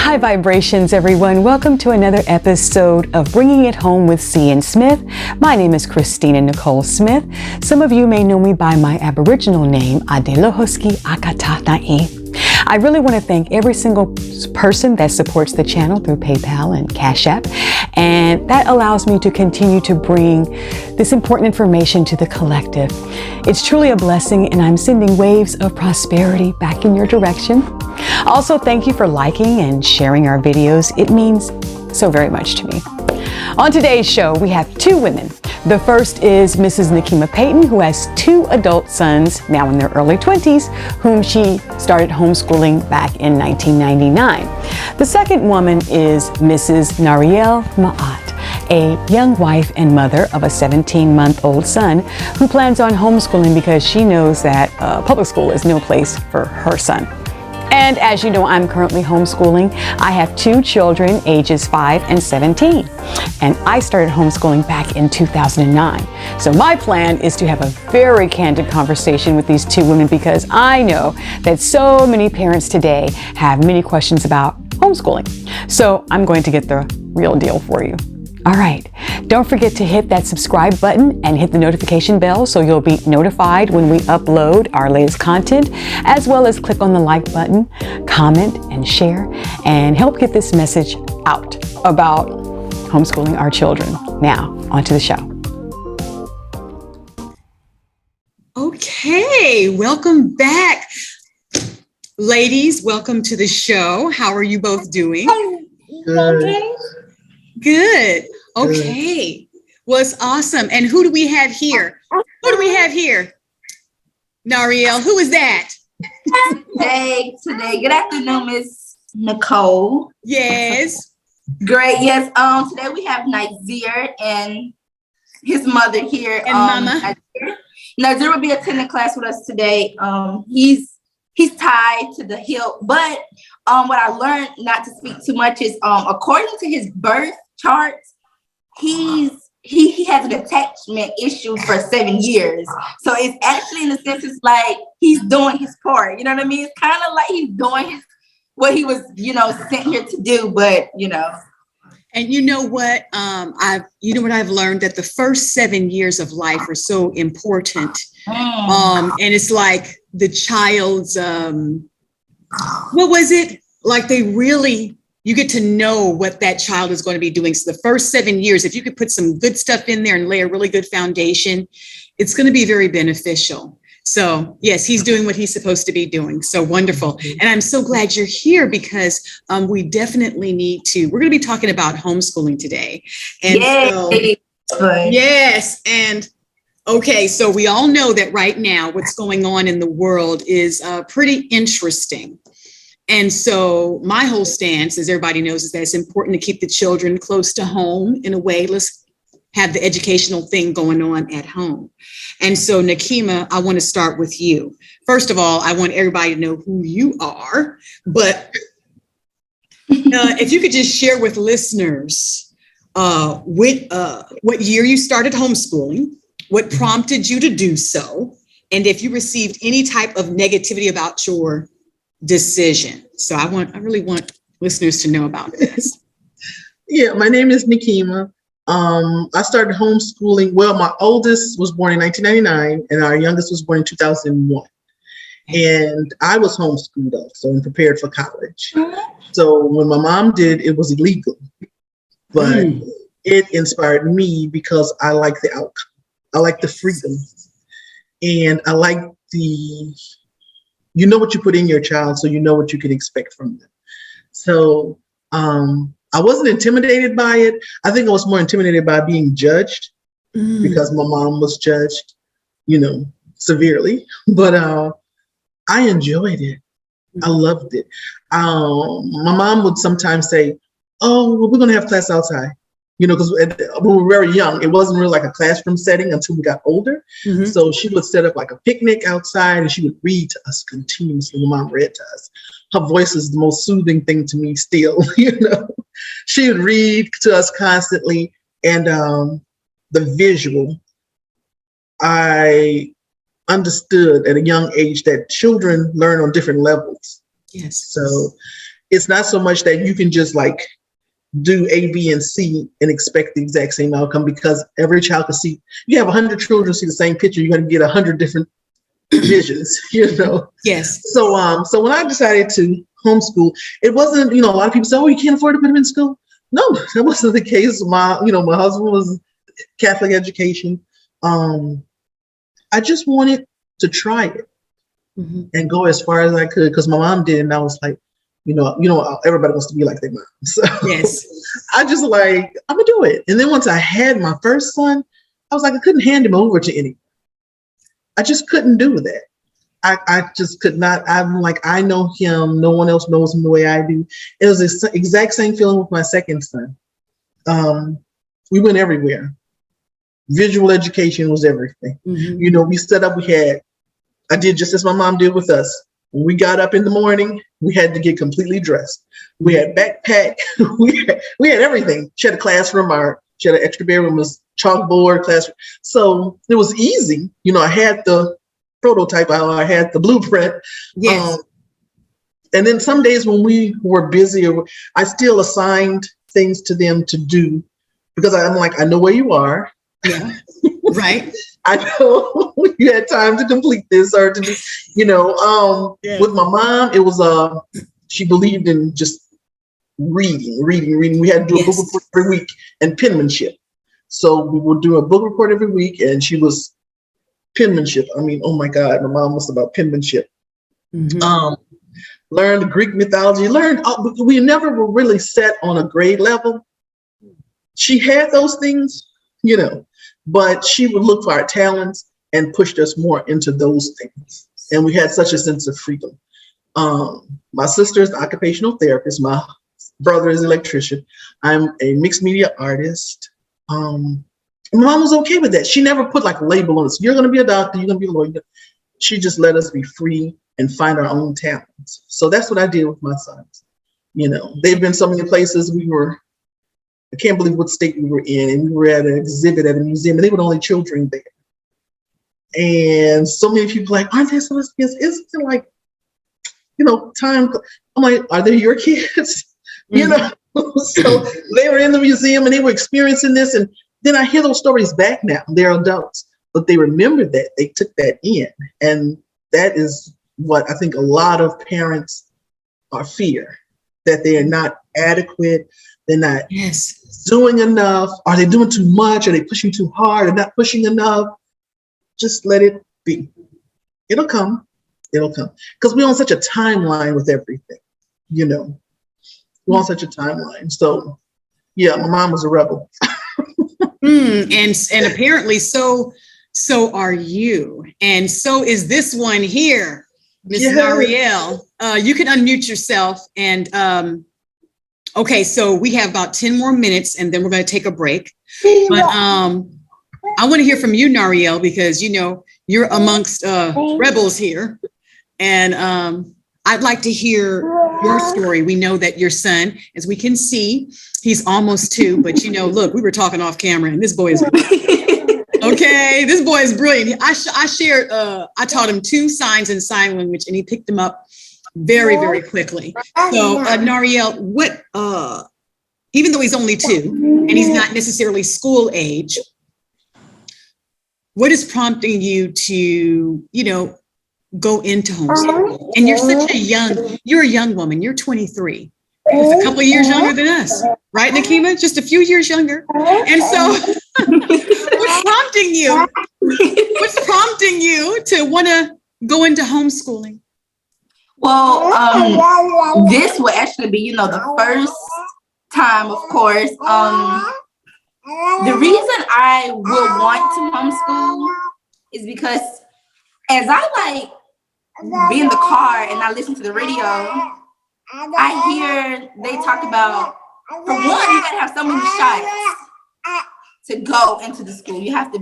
High vibrations, everyone. Welcome to another episode of Bringing It Home with C. and Smith. My name is Christina Nicole Smith. Some of you may know me by my Aboriginal name, Adelohoski Akatanai. I really want to thank every single person that supports the channel through PayPal and Cash App. And that allows me to continue to bring this important information to the collective. It's truly a blessing, and I'm sending waves of prosperity back in your direction. Also, thank you for liking and sharing our videos. It means so very much to me. On today's show, we have two women. The first is Mrs. Nakima Payton, who has two adult sons, now in their early 20s, whom she started homeschooling back in 1999. The second woman is Mrs. Nariel Ma'at, a young wife and mother of a 17-month-old son who plans on homeschooling because she knows that public school is no place for her son. And as you know, I'm currently homeschooling. I have two children, ages 5 and 17. And I started homeschooling back in 2009. So my plan is to have a very candid conversation with these two women because I know that so many parents today have many questions about homeschooling. So I'm going to get the real deal for you. All right, don't forget to hit that subscribe button and hit the notification bell so you'll be notified when we upload our latest content, as well as click on the like button, comment and share, and help get this message out about homeschooling our children. Now, onto the show. Okay, welcome back. Ladies, welcome to the show. How are you both doing? Good. Good. Okay. Well, it's awesome. And who do we have here? Who do we have here? Nariel, who is that? Hey, today. Good afternoon, Miss Nicole. Yes. Great. Yes. Today we have Nazir and his mother here. And Mama. Nazir will be attending class with us today. He's tied to the hip, but what I learned, not to speak too much, is according to his birth charts, he has an attachment issue for 7 years. So it's actually, in a sense, it's like he's doing his part. You know what I mean? It's kind of like he's doing what he was, sent here to do. But And you know what? I've learned that the first 7 years of life are so important. And it's like the child's what was it? Like you get to know what that child is going to be doing. So the first 7 years, if you could put some good stuff in there and lay a really good foundation, it's going to be very beneficial. So yes, he's doing what he's supposed to be doing. So wonderful. And I'm so glad you're here because we definitely we're going to be talking about homeschooling today. And yes. And okay, so we all know that right now what's going on in the world is pretty interesting. And so my whole stance, as everybody knows, is that it's important to keep the children close to home in a way. Let's have the educational thing going on at home. And so, Nakima, I want to start with you. First of all, I want everybody to know who you are. But if you could just share with listeners what year you started homeschooling, what prompted you to do so, and if you received any type of negativity about your decision. So I really want listeners to know about this. Yeah, my name is Nakima. I started homeschooling. Well, my oldest was born in 1999 and our youngest was born in 2001. And I was homeschooled also and prepared for college. So when my mom did, it was illegal, but it inspired me because I like the outcome. I like the freedom, and I like you know what you put in your child, so you know what you can expect from them. So I wasn't intimidated by it. I think I was more intimidated by being judged because my mom was judged, severely. But I enjoyed it. I loved it. My mom would sometimes say, "Oh, well, we're going to have class outside." Because when we were very young, it wasn't really like a classroom setting until we got older. Mm-hmm. So she would set up like a picnic outside and she would read to us continuously. My mom read to us. Her voice is the most soothing thing to me still, She would read to us constantly. And the visual, I understood at a young age that children learn on different levels. Yes. So it's not so much that you can just like do A, B, and C and expect the exact same outcome, because every child can see. You have 100 children see the same picture, you're going to get 100 different visions, you know. Yes. So when I decided to homeschool, it wasn't, a lot of people say, oh, you can't afford to put them in school. No, that wasn't the case. My husband was Catholic education. I just wanted to try it and go as far as I could, because my mom did, and I was like, everybody wants to be like their mom. So yes. I just like, I'm gonna do it. And then once I had my first son, I was like, I couldn't hand him over to anyone. I just couldn't do that. I just could not. I'm like, I know him. No one else knows him the way I do. It was the exact same feeling with my second son. We went everywhere. Visual education was everything. We stood up. I did just as my mom did with us. When we got up in the morning, we had to get completely dressed. We had backpack. we had everything. She had a classroom. She had an extra bedroom, was chalkboard classroom. So it was easy. I had the prototype. I had the blueprint. Yes. And then some days when we were busy, I still assigned things to them to do, because I'm like, I know where you are. Yeah. Right. I know you had time to complete this or to do, With my mom, it was, she believed in just reading. We had to do a book report every week and penmanship. So we would do a book report every week, and she was penmanship. I mean, oh my God, my mom was about penmanship. Learned Greek mythology, we never were really set on a grade level. She had those things, but she would look for our talents and pushed us more into those things. And we had such a sense of freedom. My sister is an occupational therapist. My brother is an electrician. I'm a mixed media artist. And my mom was okay with that. She never put like a label on us. You're going to be a doctor. You're going to be a lawyer. She just let us be free and find our own talents. So that's what I did with my sons. They've been so many places. I can't believe what state we were in, and we were at an exhibit at a museum, and they were the only children there. And so many people like, aren't they supposed to be? Isn't it like, time? I'm like, are they your kids? So they were in the museum and they were experiencing this. And then I hear those stories back now. They're adults, but they remember that. They took that in. And that is what I think a lot of parents fear, that they are not adequate. They're not doing enough. Are they doing too much? Are they pushing too hard? Or not pushing enough? Just let it be. It'll come. Because we're on such a timeline with everything, We're on such a timeline. So, yeah, my mom was a rebel. And apparently so are you. And so is this one here, Miss Nariel. You can unmute yourself. And okay, so we have about 10 more minutes, and then we're going to take a break. But I want to hear from you, Nariel, because you're amongst rebels here. And I'd like to hear your story. We know that your son, as we can see, he's almost 2, but look, we were talking off camera, and this boy is okay. This boy is brilliant. I shared, I taught him 2 signs in sign language, and he picked them up very, very quickly. So Nariel, what, even though he's only 2 and he's not necessarily school age, what is prompting you to, go into homeschooling? And you're a young woman. You're 23. It's a couple of years younger than us, right, Nikema? Just a few years younger. And so what's prompting you to want to go into homeschooling? Well, this will actually be, the first time, of course. The reason I would want to homeschool is because as I be in the car and I listen to the radio, I hear they talk about, for one, you gotta have so many shots to go into the school. You have to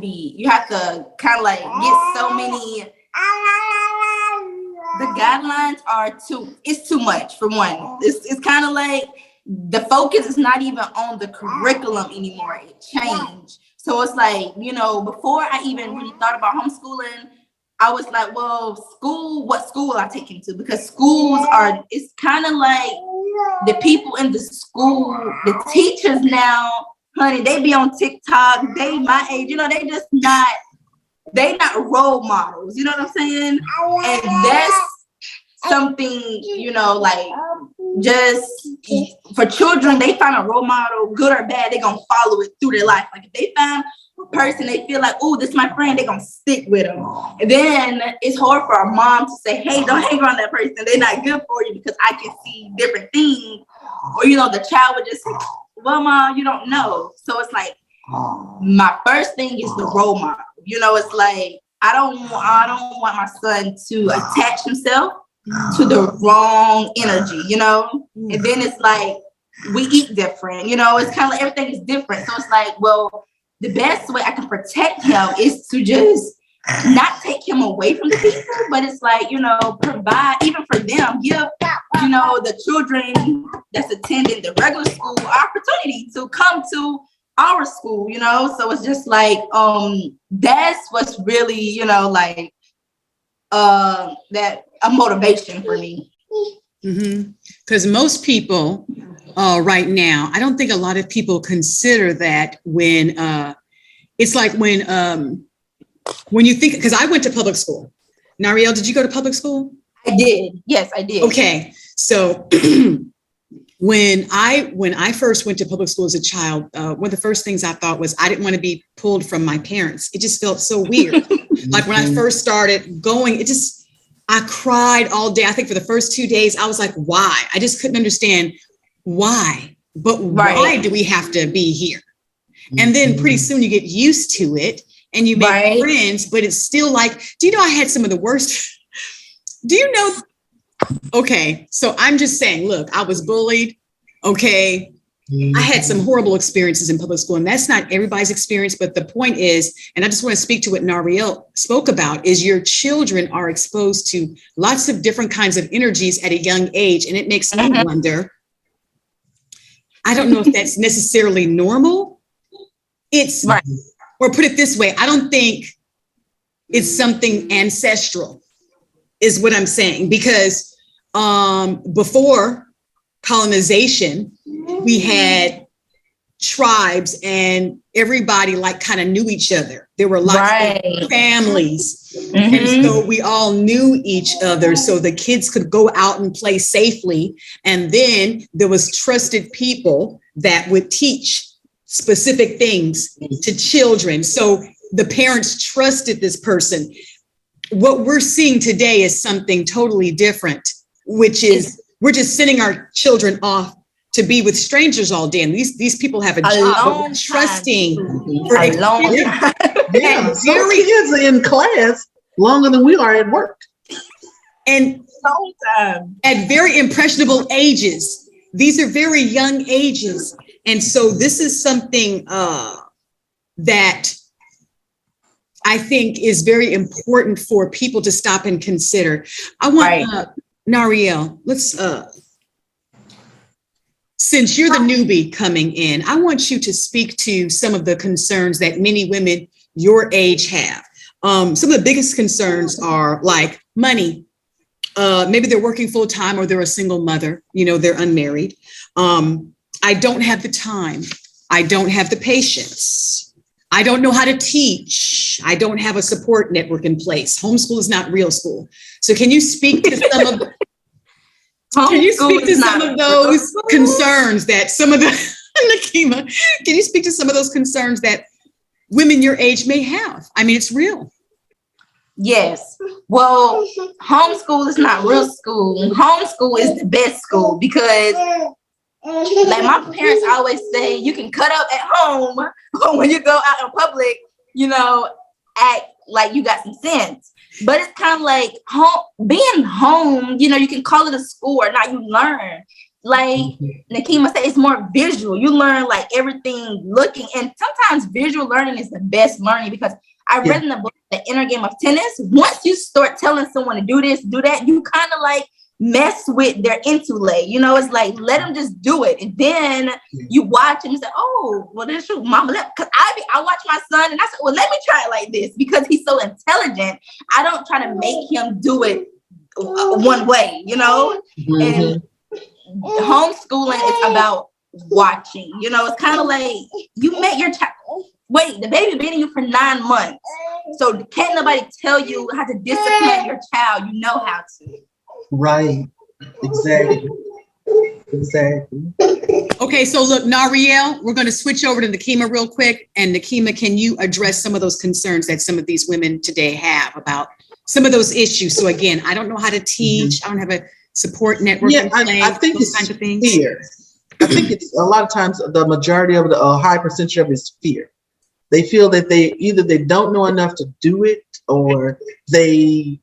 kind of get so many. The guidelines it's too much, for one. It's kind of like the focus is not even on the curriculum anymore. It changed. So it's like, before I even really thought about homeschooling, I was like, well, what school will I take him to? Because it's kind of like the people in the school, the teachers now, honey, they be on TikTok. They my age, they not role models. You know what I'm saying? And that's something, just for children, they find a role model, good or bad, they're gonna follow it through their life. Like if they find a person they feel like, oh, this is my friend, they're gonna stick with them. And then it's hard for a mom to say, hey, don't hang around that person, they're not good for you, because I can see different things. Or the child would just say, well, mom, you don't know. So it's like my first thing is the role model. It's like I don't want my son to attach himself to the wrong energy, and then it's like we eat different, it's kind of like everything is different. So it's like, well, the best way I can protect him is to just not take him away from the people, but it's like, provide even for them, give, the children that's attending the regular school opportunity to come to our school, so it's just like, that's what's really, that a motivation for me. Because most people right now, I don't think a lot of people consider that when it's like when you think, because I went to public school. Nariel, did you go to public school? I did. Yes, I did. Okay. So when I first went to public school as a child, one of the first things I thought was I didn't want to be pulled from my parents. It just felt so weird. Like when I first started going, I cried all day. I think for the first 2 days, I was like, why? I just couldn't understand why. But why do we have to be here? And then pretty soon you get used to it and you make friends, but it's still like, do you know I had some of the worst? Do you know? Okay, so I'm just saying, look, I was bullied. Okay. I had some horrible experiences in public school, and that's not everybody's experience. But the point is, and I just want to speak to what Nariel spoke about, is your children are exposed to lots of different kinds of energies at a young age. And it makes me wonder, I don't know if that's necessarily normal. Or put it this way, I don't think it's something ancestral, is what I'm saying, because before colonization, we had tribes and everybody like kind of knew each other. There were lots of families. And so we all knew each other. So the kids could go out and play safely. And then there was trusted people that would teach specific things to children. So the parents trusted this person. What we're seeing today is something totally different, which is we're just sending our children off to be with strangers all day. And these people have a job, but we're trusting for a long time. Yeah, some kids are in class longer than we are at work. And at very impressionable ages. These are very young ages. And so this is something that I think is very important for people to stop and consider. I want Nariel, let's since you're the newbie coming in, I want you to speak to some of the concerns that many women your age have. Some of the biggest concerns are like money. Maybe they're working full time or they're a single mother, they're unmarried. I don't have the time. I don't have the patience. I don't know how to teach. I don't have a support network in place. Homeschool is not real school. So can you speak to some of those concerns that some of the Nakima, can you speak to some of those concerns that women your age may have? I mean, it's real. Yes. Well, homeschool is not real school. Homeschool is the best school because like my parents always say, you can cut up at home, but when you go out in public, act like you got some sense. But it's kind of like being home, you can call it a school or not, you learn. Like Nakima said, it's more visual. You learn like everything looking, and sometimes visual learning is the best learning because I read in the book, The Inner Game of Tennis. Once you start telling someone to do this, do that, you kind of like mess with their intellect. It's like, let them just do it. And then you watch and you say, oh, well, that's true, mama. Because I watch my son and I said, well, let me try it like this because he's so intelligent. I don't try to make him do it one way, And homeschooling is about watching. You know, it's kind of like you met your child. Wait, the baby been in you for 9 months. So can't nobody tell you how to discipline your child. You know how to. Right. Exactly. Exactly. Okay, so look, Nariel, we're going to switch over to Nakima real quick. And Nakima, can you address some of those concerns that some of these women today have about some of those issues? So again, I don't know how to teach. I don't have a support network. Yeah, I think those it's kinds of things. fear. I think it's a lot of times the majority of the high percentage of it is fear. They feel that they don't know enough to do it, or they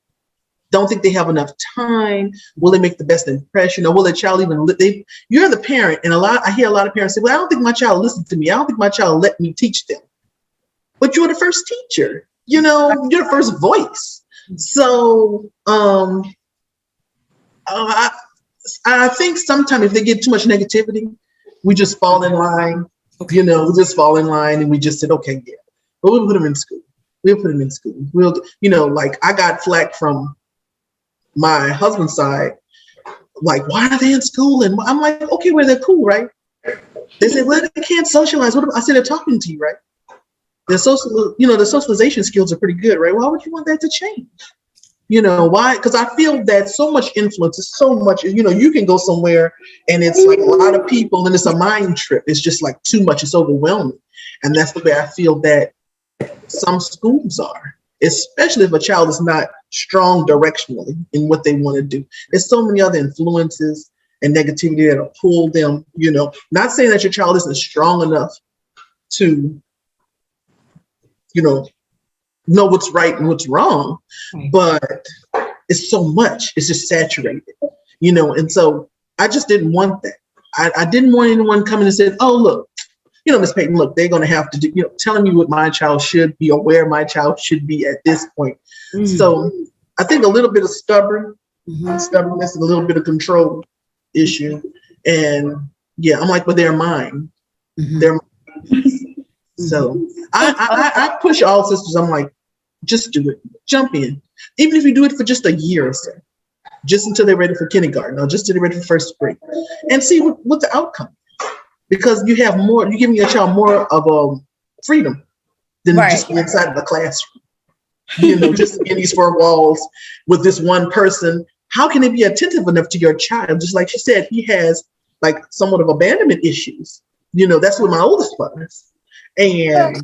don't think they have enough time. Will they make the best impression, or will the child even? You're the parent, and I hear a lot of parents say, "Well, I don't think my child listened to me. I don't think my child let me teach them." But you're the first teacher. You know, you're the first voice. So, I think sometimes if they get too much negativity, we just fall in line. Okay. You know, we just fall in line and we just said, okay, yeah, but we'll put them in school. We'll put them in school. We'll, you know, like I got flack from my husband's side, like, why are they in school? And I'm like, okay, well, they're cool, right? They said, well, they can't socialize. I said, they're talking to you, right? The socialization skills are pretty good, right? Why would you want that to change? You know, why? Because I feel that so much influence is so much, you know, you can go somewhere and it's like a lot of people and it's a mind trip. It's just like too much. It's overwhelming. And that's the way I feel that some schools are, especially if a child is not strong directionally in what they want to do. There's so many other influences and negativity that'll pull them, you know, not saying that your child isn't strong enough to, you know what's right and what's wrong, but it's so much, it's just saturated, you know. And so I just didn't want that. I didn't want anyone coming and saying, oh, look, you know, Miss Payton, look, they're going to have to do, you know, telling me what my child should be or where my child should be at this point. So I think a little bit of stubbornness, a little bit of control issue. And yeah, I'm like, but they're mine. They're mine. So I push all sisters. I'm like, just do it. Jump in. Even if you do it for just a year or so, just until they're ready for kindergarten or just until they're ready for first grade, and see what the outcome is. Because you have more, you're giving your child more of freedom than just inside of the classroom. You know, just in these four walls with this one person. How can they be attentive enough to your child? Just like she said, he has like somewhat of abandonment issues. You know, that's what my oldest was. And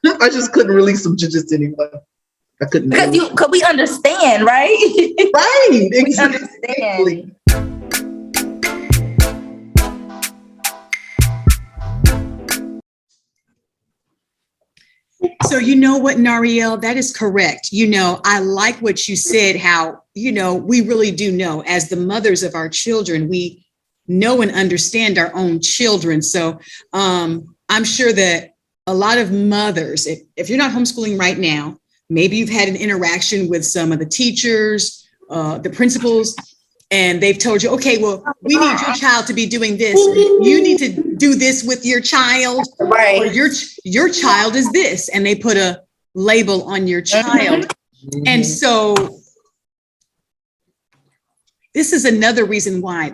I just couldn't release them to just anyone. I couldn't. Because we understand, right? Right. Exactly. We understand. So you know what, Nariel, that is correct. You know, I like what you said, how, you know, we really do know as the mothers of our children, we know and understand our own children. So I'm sure that a lot of mothers, if you're not homeschooling right now, maybe you've had an interaction with some of the teachers, the principals, and they've told you, okay, well, we need your child to be doing this. You need to do this with your child. Right. Or your child is this. And they put a label on your child. And so this is another reason why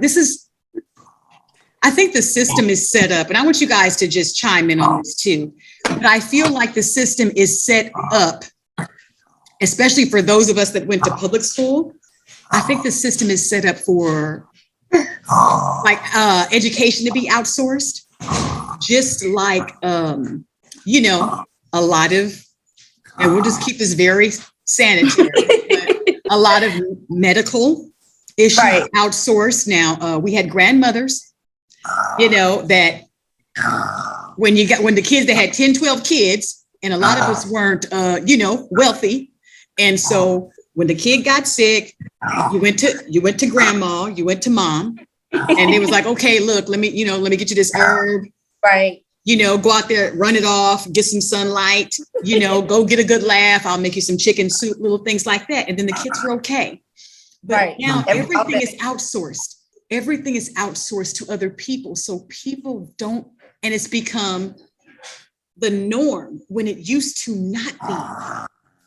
I think the system is set up, and I want you guys to just chime in on this too. But I feel like the system is set up, especially for those of us that went to public school. I think the system is set up for like education to be outsourced, just like, you know, a lot of, and we'll just keep this very sanitary, but a lot of medical issues outsourced. Now, we had grandmothers, you know, that when the kids, they had 10, 12 kids, and a lot of us weren't, you know, wealthy. And so when the kid got sick, you went to grandma, you went to mom, and it was like, okay, look, let me get you this herb. Right. You know, go out there, run it off, get some sunlight, you know, go get a good laugh. I'll make you some chicken soup, little things like that. And then the kids were okay. But now everything is outsourced. Everything is outsourced to other people. So people don't, and it's become the norm when it used to not be.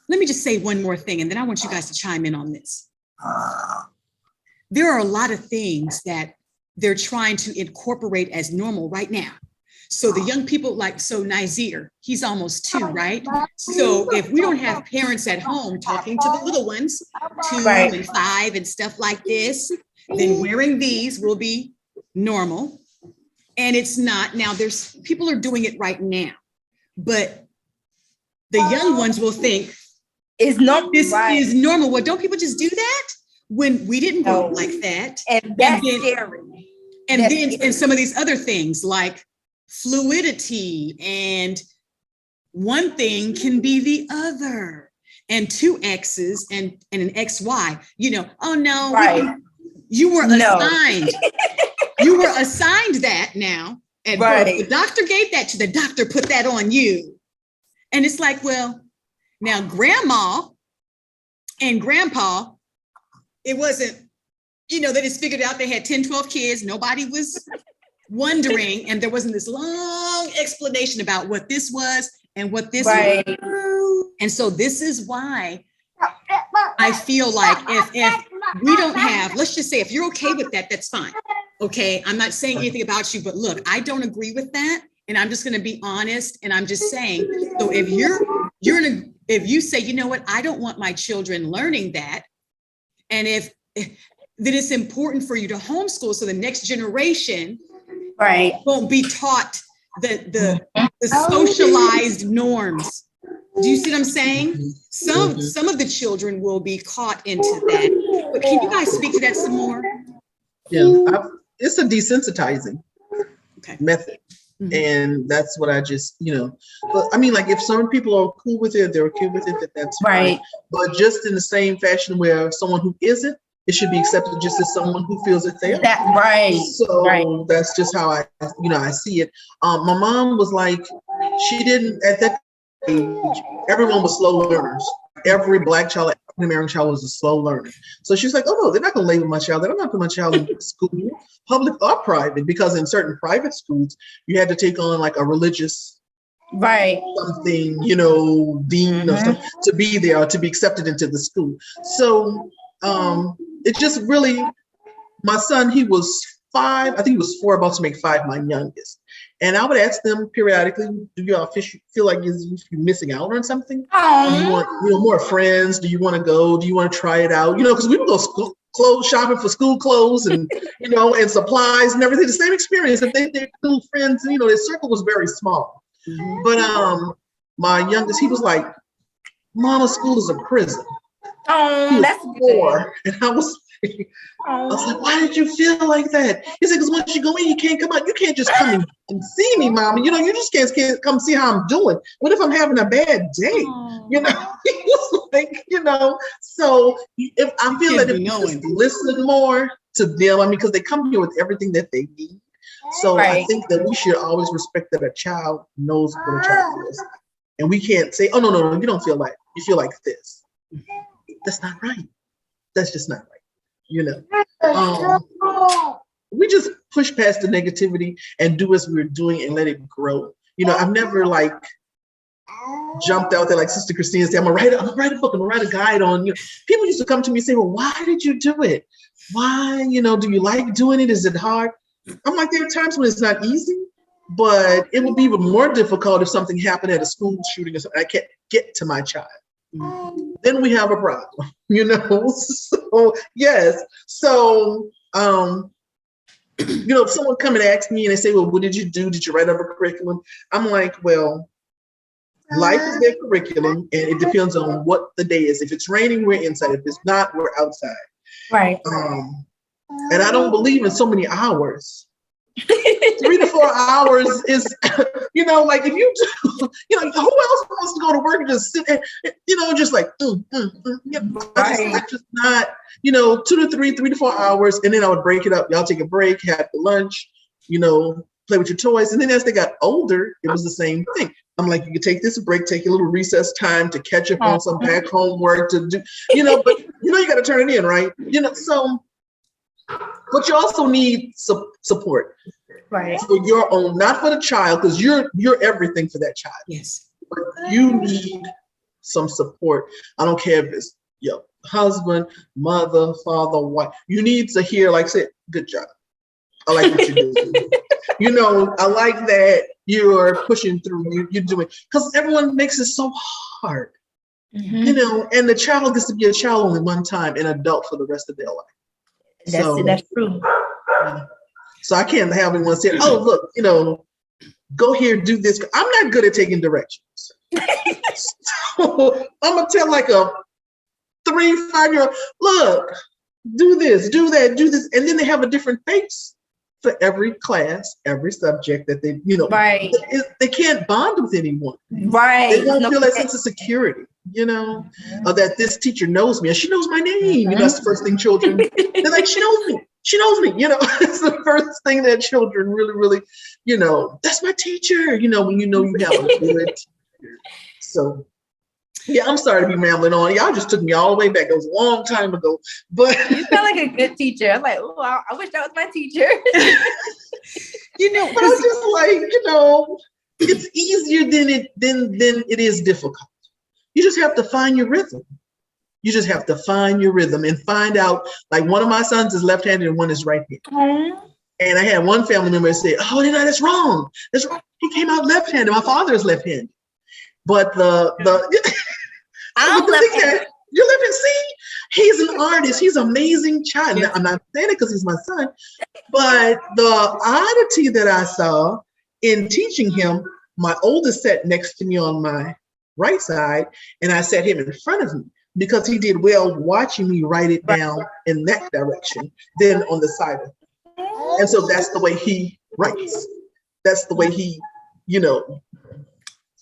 Let me just say one more thing, and then I want you guys to chime in on this. there are a lot of things that they're trying to incorporate as normal right now. So the young people, like, so Nazir, he's almost 2, right? So if we don't have parents at home talking to the little ones, 2 and 5 and stuff like this, then wearing these will be normal. And it's not. Now, there's people are doing it right now, but the young ones will think It's not this is normal. Well, don't people just do that when we didn't grow up like that? And that's scary. And some of these other things like fluidity, and one thing can be the other, and 2 X's and an XY, oh no, you were assigned. You were assigned that now at birth. The doctor gave that to the doctor, put that on you. And it's like, well, now grandma and grandpa, it wasn't, they just figured out they had 10, 12 kids. Nobody was wondering. And there wasn't this long explanation about what this was and what this was. And so this is why I feel like if we don't have, let's just say, if you're okay with that, that's fine. Okay, I'm not saying anything about you, but look, I don't agree with that. And I'm just going to be honest. And I'm just saying, so if if you say, you know what, I don't want my children learning that. And then it's important for you to homeschool so the next generation won't be taught the socialized norms. Do you see what I'm saying? Some of the children will be caught into that. But can you guys speak to that some more? Yeah, it's a desensitizing method. Mm-hmm. And that's what I just, but I mean, like, if some people are cool with it, they're okay with it, that's fine. But just in the same fashion where someone who isn't, it should be accepted just as someone who feels it there. So that's just how I see it. My mom was like, she didn't, at that age, everyone was slow learners. Every Black child, African American child was a slow learner. So she's like, oh no, they're not going to label my child. They're not putting my child in school, public or private, because in certain private schools, you had to take on like a religious something, dean or something to be there or to be accepted into the school. So it just really, my son, he was 5, I think he was 4, about to make 5, my youngest. And I would ask them periodically, do y'all feel like you're missing out on something? Do you want more friends? Do you want to go? Do you want to try it out? Because we would go shopping for school clothes and, and supplies and everything. The same experience. If they're school friends, their circle was very small. Mm-hmm. But my youngest, he was like, Mama, school is a prison. Oh, that's 4. And I was like, why did you feel like that? He said, because once you go in, you can't come out. You can't just come and see me, Mama. You just can't come see how I'm doing. What if I'm having a bad day? He was like, so if I feel that if you just listen more to them, because they come here with everything that they need. So I think that we should always respect that a child knows what a child feels. And we can't say, oh, no, you don't feel like, you feel like this. That's not right. That's just not right. We just push past the negativity and do as we're doing and let it grow. I've never jumped out there like Sister Christina said, I'm gonna write a book, I'm gonna write a guide on you. People used to come to me and say, well, why did you do it? Why, do you like doing it? Is it hard? I'm like, there are times when it's not easy, but it would be even more difficult if something happened at a school shooting or something. I can't get to my child. Then we have a problem, So yes. So if someone come and ask me and they say, well, what did you do? Did you write up a curriculum? I'm like, well, life is their curriculum, and it depends on what the day is. If it's raining, we're inside. If it's not, we're outside. Right. And I don't believe in so many hours. 3 to 4 hours is, like if you do, who else wants to go to work and just sit and, just like, That's just not, 2 to 3 to 4 hours. And then I would break it up. Y'all take a break, have the lunch, play with your toys. And then as they got older, it was the same thing. I'm like, you can take this break, take a little recess time to catch up on some back homework to do, but you got to turn it in, right? So, but you also need support. Right. For your own, not for the child, because you're everything for that child. Yes. But you need some support. I don't care if it's husband, mother, father, wife. You need to hear, like, say, good job. I like what you're doing. You know, I like that you're pushing through. You're doing, because everyone makes it so hard. You know, and the child gets to be a child only one time, an adult for the rest of their life. That's true. Yeah. So I can't have anyone say, oh, look, you know, go here, do this. I'm not good at taking directions. So I'm going to tell like a 3-5-year-old, look, do this, do that, do this. And then they have a different face for every class, every subject that they, you know, Right. They can't bond with anyone. Right. They don't feel that sense of security, you know, or that this teacher knows me and she knows my name. You know, that's the first thing children, they're like, she knows me. She knows me, you know. It's the first thing that children really, really, you know, that's my teacher, you know, when you know you have a good teacher. So, yeah, I'm sorry to be rambling on. Y'all just took me all the way back. It was a long time ago. But you sound like a good teacher. I'm like, oh, I wish that was my teacher. You know, but I'm just like, you know, it's easier than it is difficult. You just have to find your rhythm. You just have to find your rhythm and find out, like one of my sons is left-handed and one is right-handed. And I had one family member say, oh, no, that's wrong. That's wrong. He came out left-handed. My father is left-handed. But I'm left-handed. You're left-handed. See, he's an artist. He's an amazing child. I'm not saying it because he's my son. But the oddity that I saw in teaching him, my oldest sat next to me on my right side, and I sat him in front of me because he did well watching me write it down in that direction than on the side of him. And so that's the way he writes. That's the way he, you know,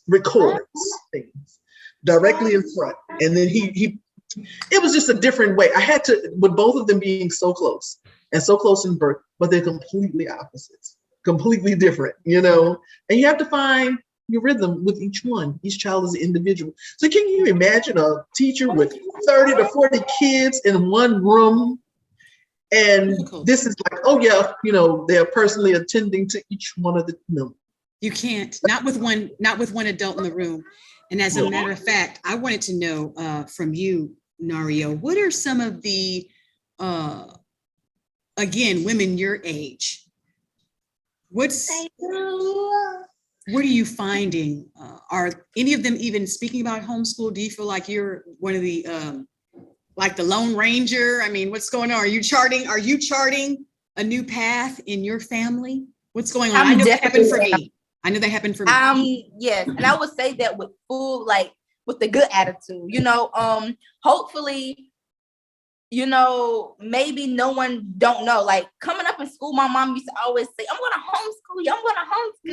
records things directly in front. And then he it was just a different way. I had to, with both of them being so close and so close in birth, but they're completely opposites, completely different, you know, and you have to find your rhythm with each one. Each child is an individual. So can you imagine a teacher with 30 to 40 kids in one room? And this is like, oh yeah, you know, they're personally attending to each one of the, you know. You can't, not with one adult in the room. And as a matter of fact, I wanted to know from you, Nario, what are some of the, again, women your age, what are you finding? Are any of them even speaking about homeschool? Do you feel like you're one of the, like the Lone Ranger? I mean, what's going on? Are you charting a new path in your family? What's going on? I know that happened for me. Yes, and I would say that with full, like with the good attitude, you know, hopefully, you know, maybe no one don't know, like coming up in school, my mom used to always say, I'm going to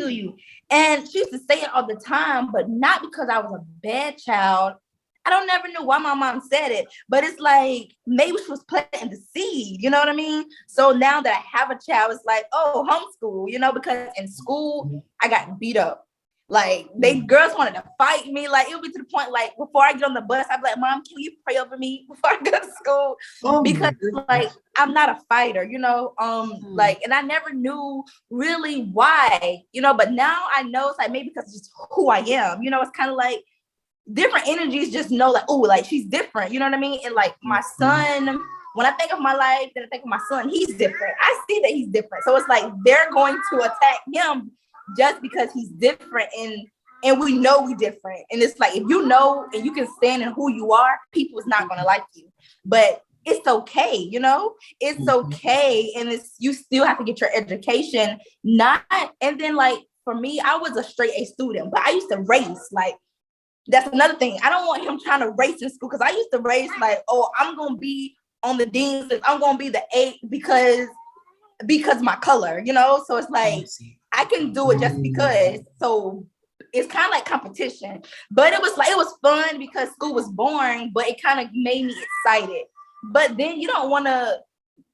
homeschool you. And she used to say it all the time, but not because I was a bad child. I don't never know why my mom said it, but it's like, maybe she was planting the seed, you know what I mean? So now that I have a child, it's like, oh, homeschool, you know, because in school, I got beat up. Like, girls wanted to fight me. Like, it would be to the point, like, before I get on the bus, I'd be like, Mom, can you pray over me before I go to school? Because, like, I'm not a fighter, you know? Like, and I never knew really why, you know, but now I know it's like, maybe because it's just who I am, you know? It's kind of like, different energies just know like, oh, like she's different, you know what I mean? And like my son, when I think of my life, then I think of my son, he's different. I see that he's different. So it's like they're going to attack him just because he's different, and we know we're different. And it's like, if you know and you can stand in who you are, people is not gonna like you. But it's okay, you know, it's okay. And it's, you still have to get your education, and then like for me, I was a straight A student, but I used to race, like that's another thing. I don't want him trying to race in school, because I used to race like, oh, I'm gonna be on the dean's list. I'm gonna be the 8 because my color, you know. So it's like I can do it just because. So it's kind of like competition. But it was fun because school was boring, but it kind of made me excited. But then you don't want to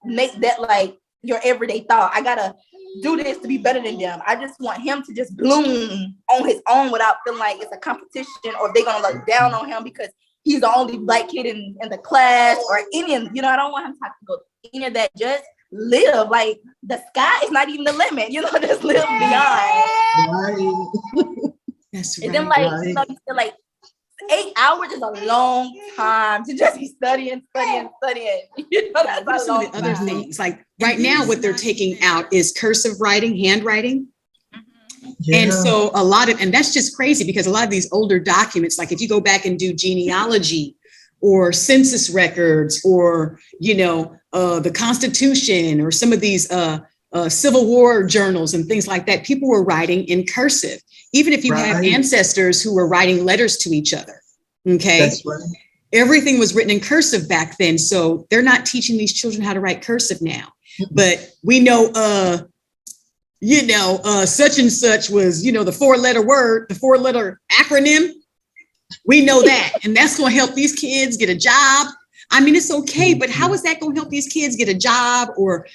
make that like your everyday thought. I gotta do this to be better than them. I just want him to just bloom on his own without feeling like it's a competition, or they're gonna look down on him because he's the only black kid in the class, or any, you know. I don't want him to have to go any of that. Just live, like the sky is not even the limit, you know. Just live beyond. Right. That's right. And then like, you know, you feel like 8 hours is a long time to just be studying. You know, that's What are a some of long the other time. things? Like right now, what they're taking out is cursive writing, handwriting. Yeah. And so and that's just crazy because a lot of these older documents, like if you go back and do genealogy or census records or, the Constitution or some of these Civil War journals and things like that, people were writing in cursive, even if you had ancestors who were writing letters to each other. Okay. That's right. Everything was written in cursive back then. So they're not teaching these children how to write cursive now. But we know, such and such was, the 4-letter word, the 4-letter acronym. We know that. And that's going to help these kids get a job. I mean, it's okay, but how is that going to help these kids get a job or,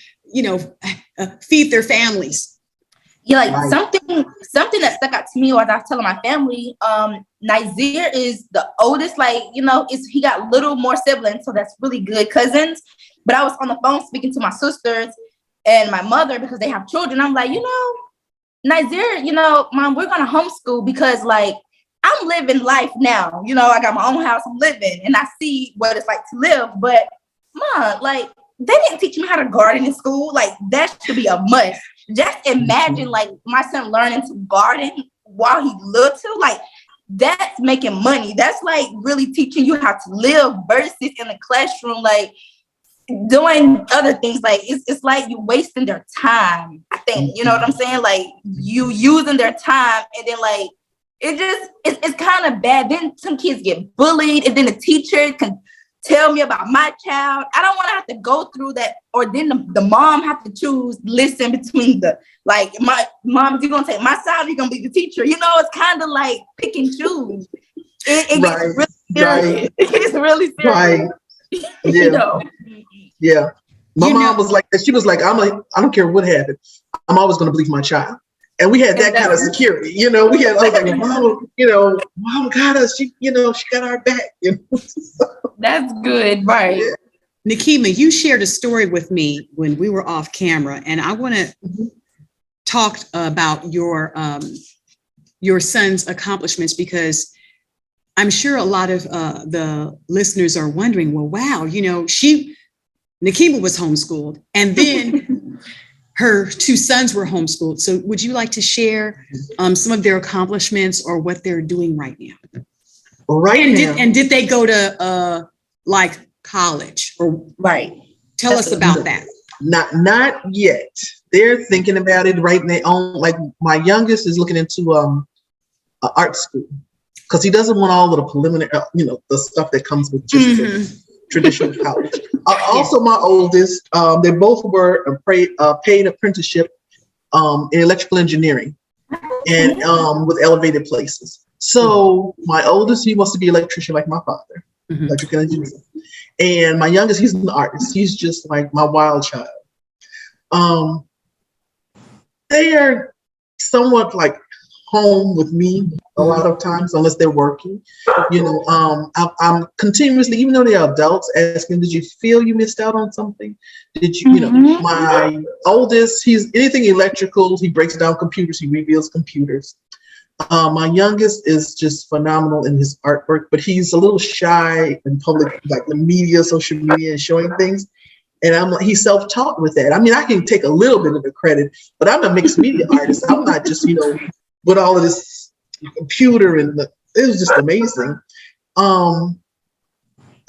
feed their families? Yeah, like something that stuck out to me was I was telling my family, Nazir is the oldest, he got little more siblings, so that's really good cousins. But I was on the phone speaking to my sisters and my mother because they have children. I'm like, Nazir, Mom, we're gonna homeschool because I'm living life now. I got my own house, I'm living, and I see what it's like to live. But Mom, they didn't teach me how to garden in school. That should be a must. Just imagine my son learning to garden while he little, that's making money. That's really teaching you how to live versus in the classroom, doing other things. It's like you're wasting their time. I think, you know what I'm saying? You using their time and then it's kind of bad. Then some kids get bullied and then the teacher can tell me about my child. I don't want to have to go through that. Or then the mom have to listen between my mom, if you're going to take my side, you're going to be the teacher. It's kind of like pick and choose. It gets really serious. It's really serious. Right. Yeah. Yeah. My mom was like, she was like, I don't care what happened. I'm always going to believe my child. And we had that kind of security, we had mom got us, she got our back. That's good, right? Yeah. Nikema, you shared a story with me when we were off camera, and I want to talk about your son's accomplishments because I'm sure a lot of the listeners are wondering, well, wow, Nikema was homeschooled, and then her 2 sons were homeschooled. So would you like to share some of their accomplishments or what they're doing right now? And did they go to college or right? Tell us about that. Not yet. They're thinking about it right now. My youngest is looking into art school because he doesn't want all of the preliminary, the stuff that comes with just traditional college. Also, my oldest, they both were paid apprenticeship in electrical engineering and with elevated places. So my oldest, he wants to be an electrician like my father, electrical engineer. And my youngest, he's an artist. He's just like my wild child. They are somewhat home with me a lot of times, unless they're working. I'm continuously, even though they're adults, asking, did you feel you missed out on something? Did you, my oldest, he's anything electrical, he breaks down computers, he reveals computers. My youngest is just phenomenal in his artwork, but he's a little shy in public, the media, social media, and showing things. And he's self-taught with that. I mean, I can take a little bit of the credit, but I'm a mixed media artist. I'm not just, with all of this computer and it was just amazing. I'm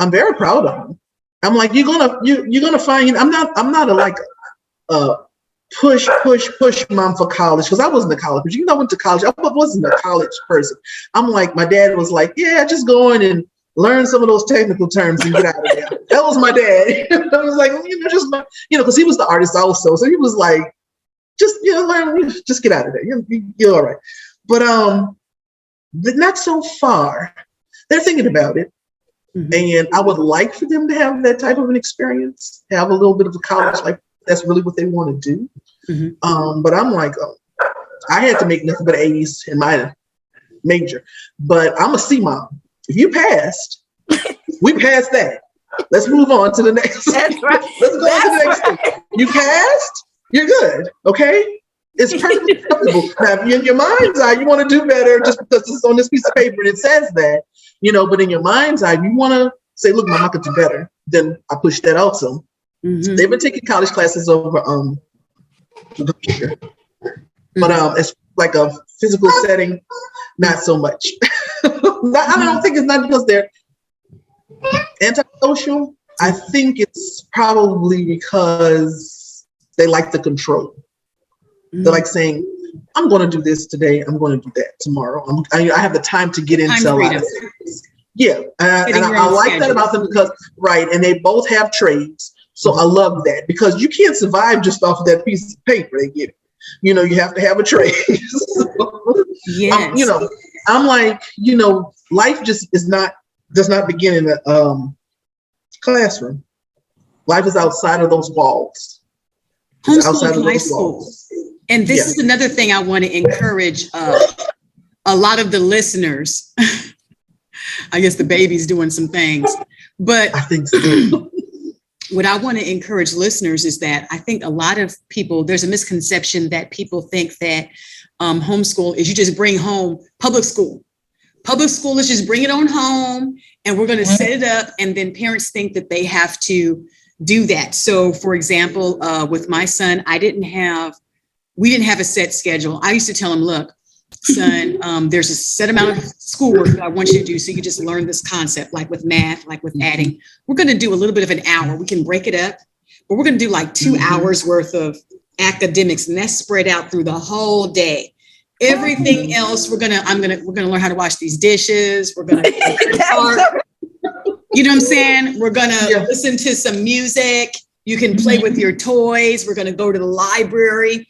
very proud of him. I'm like, you're gonna find. I'm not a push mom for college because I wasn't a college. But I went to college. I wasn't a college person. I'm like, my dad was like, yeah, just go in and learn some of those technical terms and get out of there. That was my dad. I was like, because he was the artist also. So he was like, just learn, just get out of there. You're all right. But not so far. They're thinking about it. And I would like for them to have that type of an experience, have a little bit of a college, that's really what they want to do. But I'm like, I had to make nothing but A's in my major. But I'm a C mom. If you passed, we passed that. Let's move on to the next. That's right. Let's go on to the next thing. You passed, you're good. Okay? It's perfectly acceptable. Now, if in your mind's eye, you want to do better just because it's on this piece of paper and it says that, but in your mind's eye, you want to say, look, mom, I could do better. Then I push that also. Mm-hmm. They've been taking college classes over the computer. But it's like a physical setting, not so much. I don't think it's not because they're antisocial. I think it's probably because they like the control. They're like saying, I'm going to do this today. I'm going to do that tomorrow. I have the time to get into a lot of things. Yeah. And I like that about them because, right. And they both have trades. So I love that because you can't survive just off of that piece of paper they get. You have to have a trade. So, yes. I'm like, life just does not begin in a classroom. Life is outside of those walls. Homeschooling high school. And this is another thing I want to encourage a lot of the listeners. I guess the baby's doing some things, but I think so. What I want to encourage listeners is that I think a lot of people, there's a misconception that people think that homeschool is you just bring home public school. Public school is just bring it on home and we're going to set it up. And then parents think that they have to do that. So for example, with my son, we didn't have a set schedule. I used to tell him, look, son, there's a set amount of schoolwork that I want you to do. So you just learn this concept, like with math, like with adding. We're going to do a little bit of an hour. We can break it up, but we're going to do like 2 hours worth of academics, and that's spread out through the whole day. Everything else, we're gonna learn how to wash these dishes. We're gonna, you know what I'm saying? We're gonna listen to some music. You can play with your toys. We're gonna go to the library.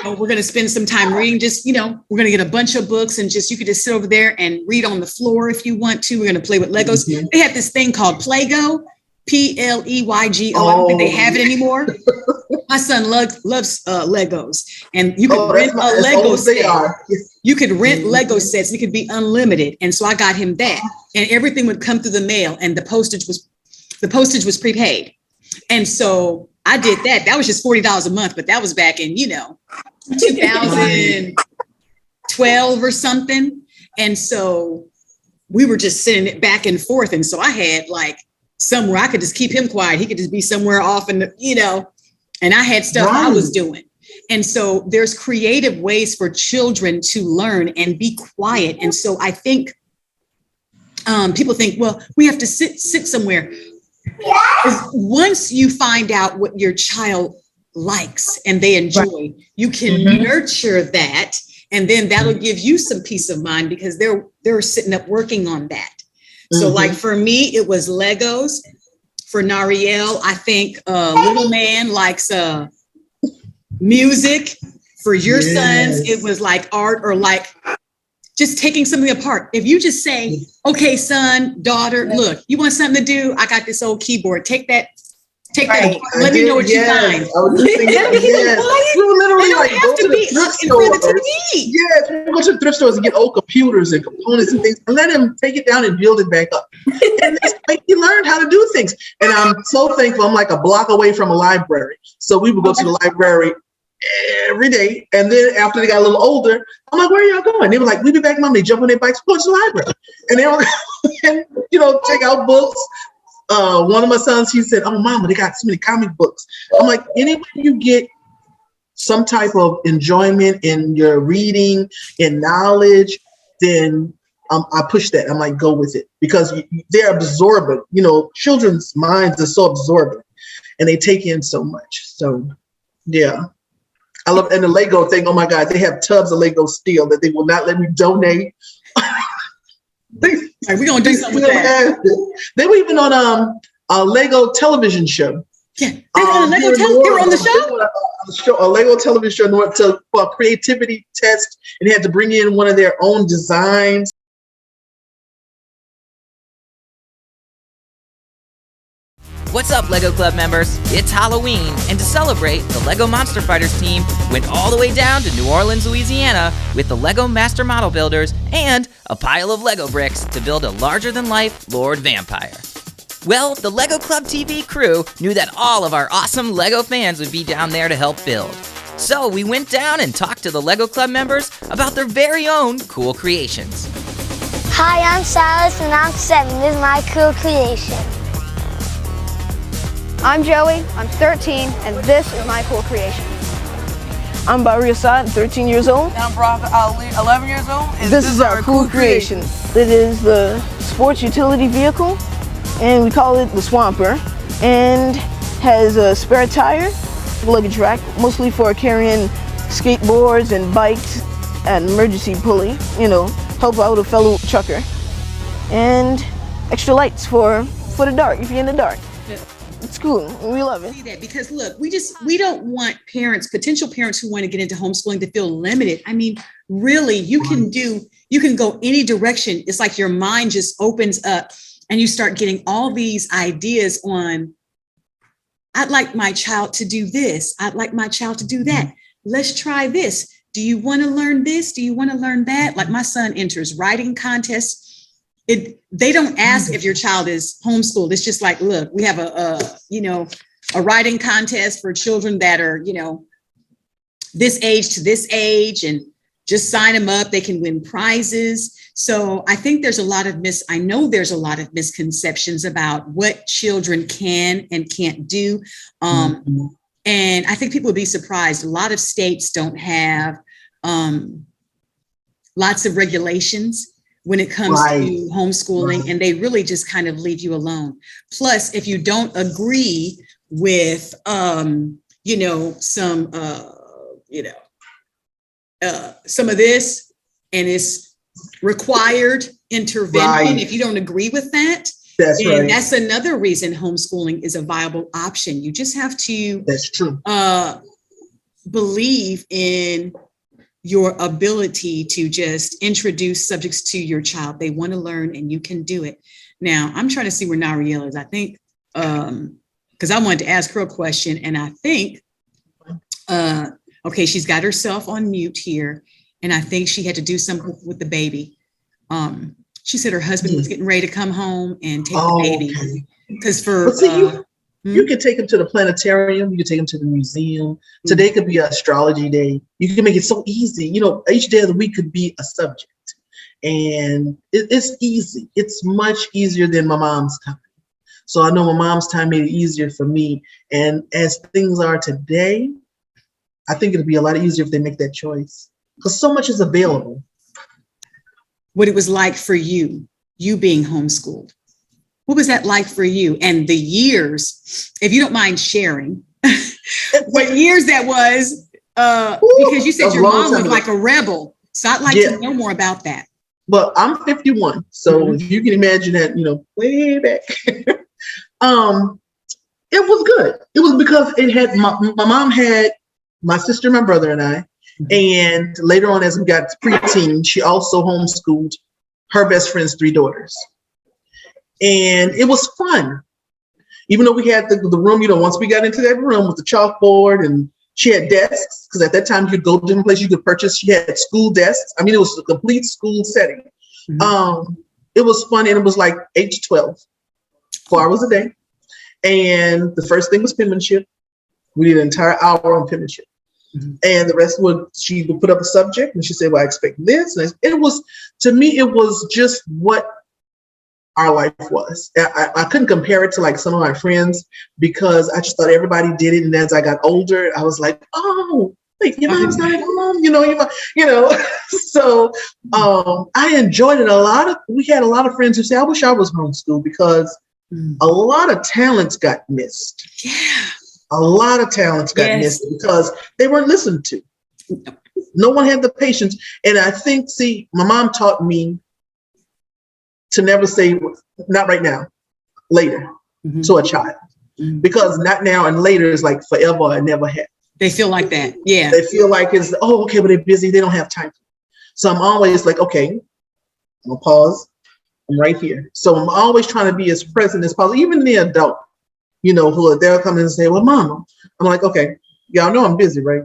We're going to spend some time reading, we're going to get a bunch of books and you could just sit over there and read on the floor if you want to. We're going to play with Legos. They had this thing called Play-Go, Pleygo. I don't think they have it anymore. My son loves Legos, and you could rent a Lego set. You could rent Lego sets. It could be unlimited. And so I got him that, and everything would come through the mail, and the postage was prepaid. And so I did that. That was just $40 a month, but that was back in, 2012 or something. And so we were just sending it back and forth. And so I had like somewhere I could just keep him quiet. He could just be somewhere off and I had stuff I was doing. And so there's creative ways for children to learn and be quiet. And so I think people think, well, we have to sit somewhere. Once you find out what your child likes and they enjoy, you can nurture that, and then that'll give you some peace of mind because they're sitting up working on that. So like for me, it was Legos. For Nariel, I think little man likes music. For your sons, it was like art or like just taking something apart. If you just say, okay, son, daughter, look, you want something to do? I got this old keyboard. Take that. Let me know what you find. I was just thinking, we were literally like go to the thrift stores. Yes, we go to the thrift stores and get old computers and components and things, and let him take it down and build it back up. And it's like he learned how to do things. And I'm so thankful. I'm like a block away from a library, so we would go to the library every day. And then after they got a little older, I'm like, where are y'all going? They were like, we'll be back, Mom. They jump on their bikes, go to the library. And they were, take out books. One of my sons, he said, oh, Mama, they got so many comic books. I'm like, anyway, you get some type of enjoyment in your reading and knowledge, then I push that. I'm like, go with it because they're absorbent. Children's minds are so absorbent and they take in so much. So, yeah. I love, and the Lego thing, oh my God, they have tubs of Lego steel that they will not let me donate. We're going to do something with that. They were even on a Lego television show. Yeah, they were on the show? A Lego television show for a creativity test, and they had to bring in one of their own designs. What's up, Lego Club members? It's Halloween, and to celebrate, the Lego Monster Fighters team went all the way down to New Orleans, Louisiana with the Lego Master Model Builders and a pile of Lego bricks to build a larger-than-life Lord Vampire. Well, the Lego Club TV crew knew that all of our awesome Lego fans would be down there to help build. So we went down and talked to the Lego Club members about their very own cool creations. Hi, I'm Silas and I'm 7. This is my cool creation. I'm Joey, I'm 13, and this is my cool creation. I'm Bahri Assad, 13 years old. And I'm Prophet Ali, 11 years old. And this is our cool creation. It is the sports utility vehicle, and we call it the Swamper, and has a spare tire, luggage rack, mostly for carrying skateboards and bikes, and emergency pulley, help out a fellow trucker, and extra lights for the dark, if you're in the dark. It's cool. We love it. See that, because look, we don't want potential parents who want to get into homeschooling to feel limited. I mean, really, you can go any direction. It's like your mind just opens up and you start getting all these ideas on, I'd like my child to do this. I'd like my child to do that. Let's try this. Do you want to learn this? Do you want to learn that? Like my son enters writing contests. They don't ask if your child is homeschooled. It's just like, look, we have a writing contest for children that are, this age to this age, and just sign them up. They can win prizes. So I think there's a lot of misconceptions about what children can and can't do. And I think people would be surprised. A lot of states don't have lots of regulations when it comes to homeschooling, and they really just kind of leave you alone. Plus, if you don't agree with, some of this, and it's required intervention, if you don't agree with that, that's another reason homeschooling is a viable option. You just have to believe in your ability to just introduce subjects to your child. They want to learn, and you can do it. Now, I'm trying to see where Nariel is. I think, because I wanted to ask her a question, and I think, okay, she's got herself on mute here, and I think she had to do something with the baby. She said her husband was getting ready to come home and take the baby. Because you can take them to the planetarium. You can take them to the museum. Today could be an astrology day. You can make it so easy. Each day of the week could be a subject. And it's easy. It's much easier than my mom's time. So I know my mom's time made it easier for me. And as things are today, I think it'll be a lot easier if they make that choice. Because so much is available. What it was like for you being homeschooled. What was that like for you? And the years, if you don't mind sharing, what years that was, because you said your mom was like a rebel. So I'd like to know more about that. Well, I'm 51. So if you can imagine that, way back, it was good. It was because it had, my mom had my sister, my brother, and I. And later on, as we got to preteen, she also homeschooled her best friend's 3 daughters. And it was fun. Even though we had the room, once we got into that room with the chalkboard, and she had desks, because at that time you could go to different places you could purchase. She had school desks. I mean, it was a complete school setting. It was fun, and it was like 8 to 12, 4 hours a day. And the first thing was penmanship. We did an entire hour on penmanship. And the rest she would put up a subject, and she said, well, I expect this. And it was, to me, it was just what our life was. I couldn't compare it to like some of my friends, because I just thought everybody did it. And as I got older, I was like, oh, wait, your mom's not at home, So I enjoyed it. We had a lot of friends who say, I wish I was homeschooled, because a lot of talents got missed. Yeah. A lot of talents got missed because they weren't listened to. No one had the patience. And I think, my mom taught me to never say, not right now, later, to a child. Because not now and later is like forever and never have. They feel like that. Yeah. They feel like it's, okay, but they're busy. They don't have time. So I'm always like, okay, I'm going to pause. I'm right here. So I'm always trying to be as present as possible, even the adult. They'll come in and say, well, mama, I'm like, okay, y'all know I'm busy, right?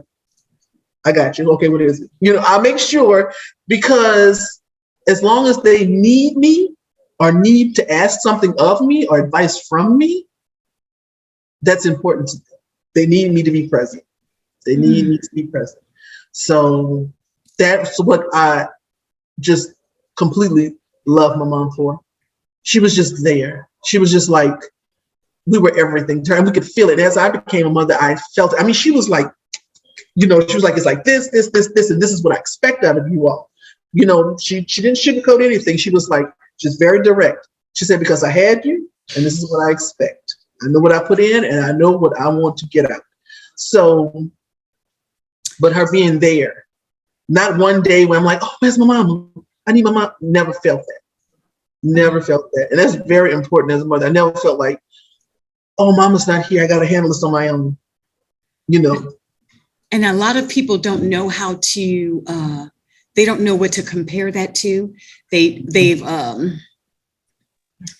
I got you. Okay, what is it? I'll make sure, because as long as they need me or need to ask something of me or advice from me, that's important to them. They need me to be present. They need me to be present. So that's what I just completely love my mom for. She was just there. She was just like, we were everything to her, and we could feel it. As I became a mother, I felt it. I mean, she was like, she was like, it's like this, and this is what I expect out of you all. She didn't sugarcoat anything. She was like, just very direct. She said, because I had you, and this is what I expect. I know what I put in, and I know what I want to get out. So, but her being there, not one day when I'm like, oh, where's my mom? I need my mom. Never felt that. Never felt that. And that's very important as a mother. I never felt like, oh, mama's not here. I got to handle this on my own. And a lot of people don't know how to, they don't know what to compare that to. They've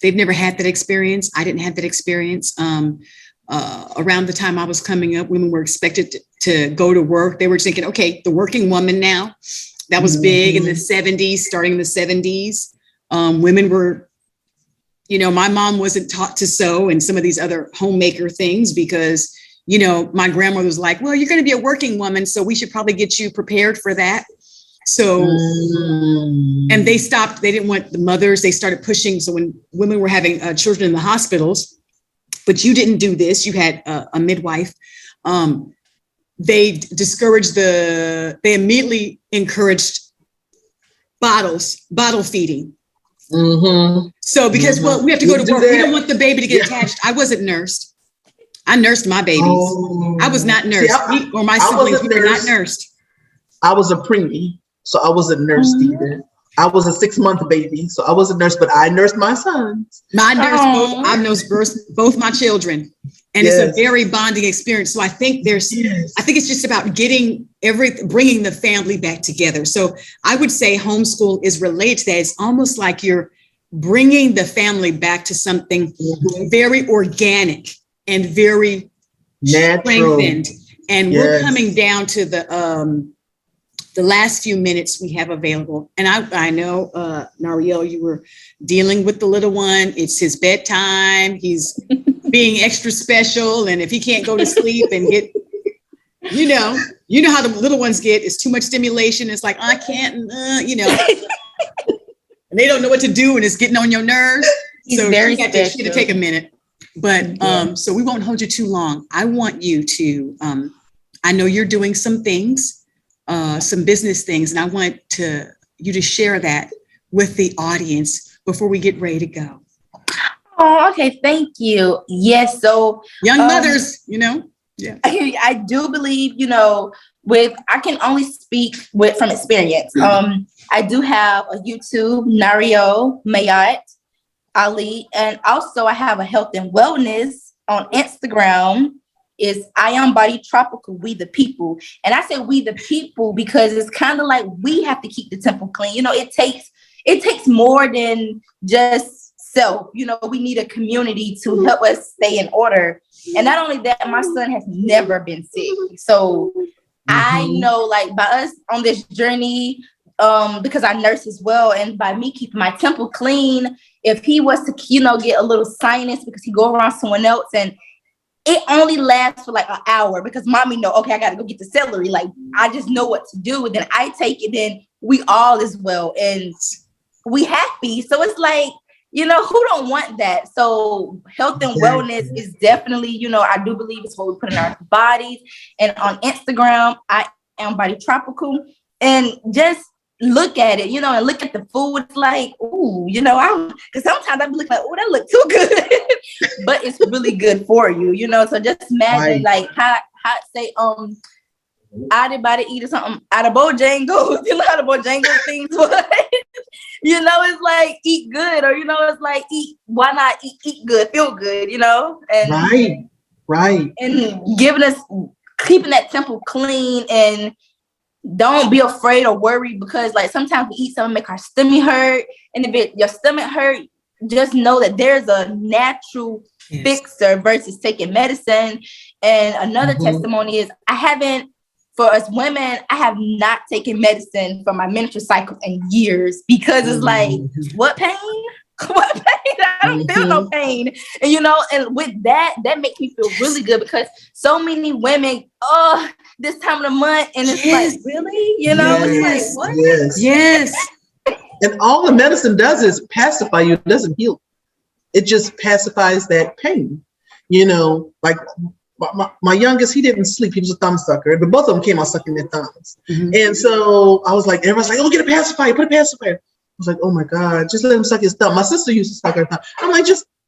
never had that experience. I didn't have that experience. Around the time I was coming up, women were expected to go to work. They were thinking, okay, the working woman now. That was big in the 70s, starting in the 70s. Women were, my mom wasn't taught to sew and some of these other homemaker things because, my grandmother was like, well, you're going to be a working woman, so we should probably get you prepared for that. So, and they stopped, they didn't want the mothers, they started pushing. So when women were having children in the hospitals, but you didn't do this, you had a midwife, they discouraged they immediately encouraged bottle feeding. So because, well, we have to go to work. We don't want the baby to get attached. I wasn't nursed. I nursed my babies. I was not nursed. Or my siblings were not nursed. I was a preemie, so I wasn't nursed either. I was a 6-month baby, so I wasn't nursed, but I nursed my sons. I nursed both my children. And it's a very bonding experience. So I think I think it's just about bringing the family back together. So I would say homeschool is related to that. It's almost like you're bringing the family back to something very organic and very natural. Strengthened. And we're coming down to the last few minutes we have available. And I know, Nariel, you were dealing with the little one. It's his bedtime. He's being extra special. And if he can't go to sleep and get, you know how the little ones get, it's too much stimulation. It's like, I can't, and they don't know what to do and it's getting on your nerves. He's so very she had to take a minute. But so we won't hold you too long. I want you to, I know you're doing some things, some business things, and I want you to share that with the audience before we get ready to go. Oh, okay. Thank you. Yes. So young mothers, yeah. I do believe, I can only speak from experience. I do have a YouTube, Nario Mayat Ali, and also I have a health and wellness on Instagram. Is I Am Body Tropical, We the People. And I say we the people because it's kind of like we have to keep the temple clean. It takes more than just self. We need a community to help us stay in order. And not only that, my son has never been sick. So I know, like, by us on this journey, because I nurse as well, and by me keeping my temple clean, if he was to, get a little sinus because he go around someone else and it only lasts for like an hour because mommy know, okay, I got to go get the celery. Like, I just know what to do. And then I take it, then we all as well. And we happy. So it's like, who don't want that? So health and wellness is definitely, I do believe it's what we put in our bodies. And on Instagram, I Am Body Tropical. And just look at it, and look at the food. It's like, ooh, because sometimes I'm looking like, oh, that look too good, but it's really good for you, So just imagine like how say everybody eat or something out of Bojangles, how the Bojangles things was, it's like eat good, or it's like why not eat good, feel good, and right, and keeping that temple clean and. Don't be afraid or worried because like sometimes we eat something make our stomach hurt. And if your stomach hurt, just know that there's a natural fixer versus taking medicine. And another testimony is for us women, I have not taken medicine for my menstrual cycle in years because it's like, what pain? What pain? I don't feel no pain. And and with that makes me feel really good because so many women, this time of the month, and it's like, really? It's like, what? Yes. And all the medicine does is pacify you. It doesn't heal. It just pacifies that pain. You know, like my youngest, he didn't sleep. He was a thumb sucker, but both of them came out sucking their thumbs. Mm-hmm. And so I was like, everyone's like, oh, get a pacifier, put a pacifier. I was like, oh my God, just let him suck his thumb. My sister used to suck her thumb. I'm like,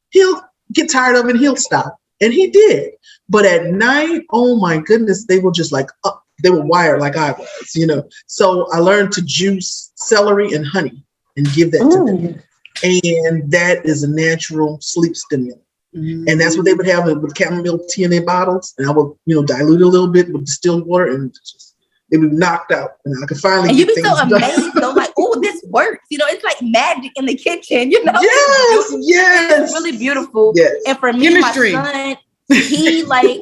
he'll get tired of it, he'll stop. And he did. But at night, oh my goodness, they were just like, they were wired like I was, you know. So I learned to juice celery and honey and give that to them. And that is a natural sleep stimulant. Mm-hmm. And that's what they would have with chamomile tea in their bottles. And I would, dilute a little bit with distilled water, and it would be knocked out. And I could finally. And you'd be so amazed, though, like, oh, this works. It's like magic in the kitchen. Yes. It's really beautiful. Yes. And for me, chemistry. My son, he like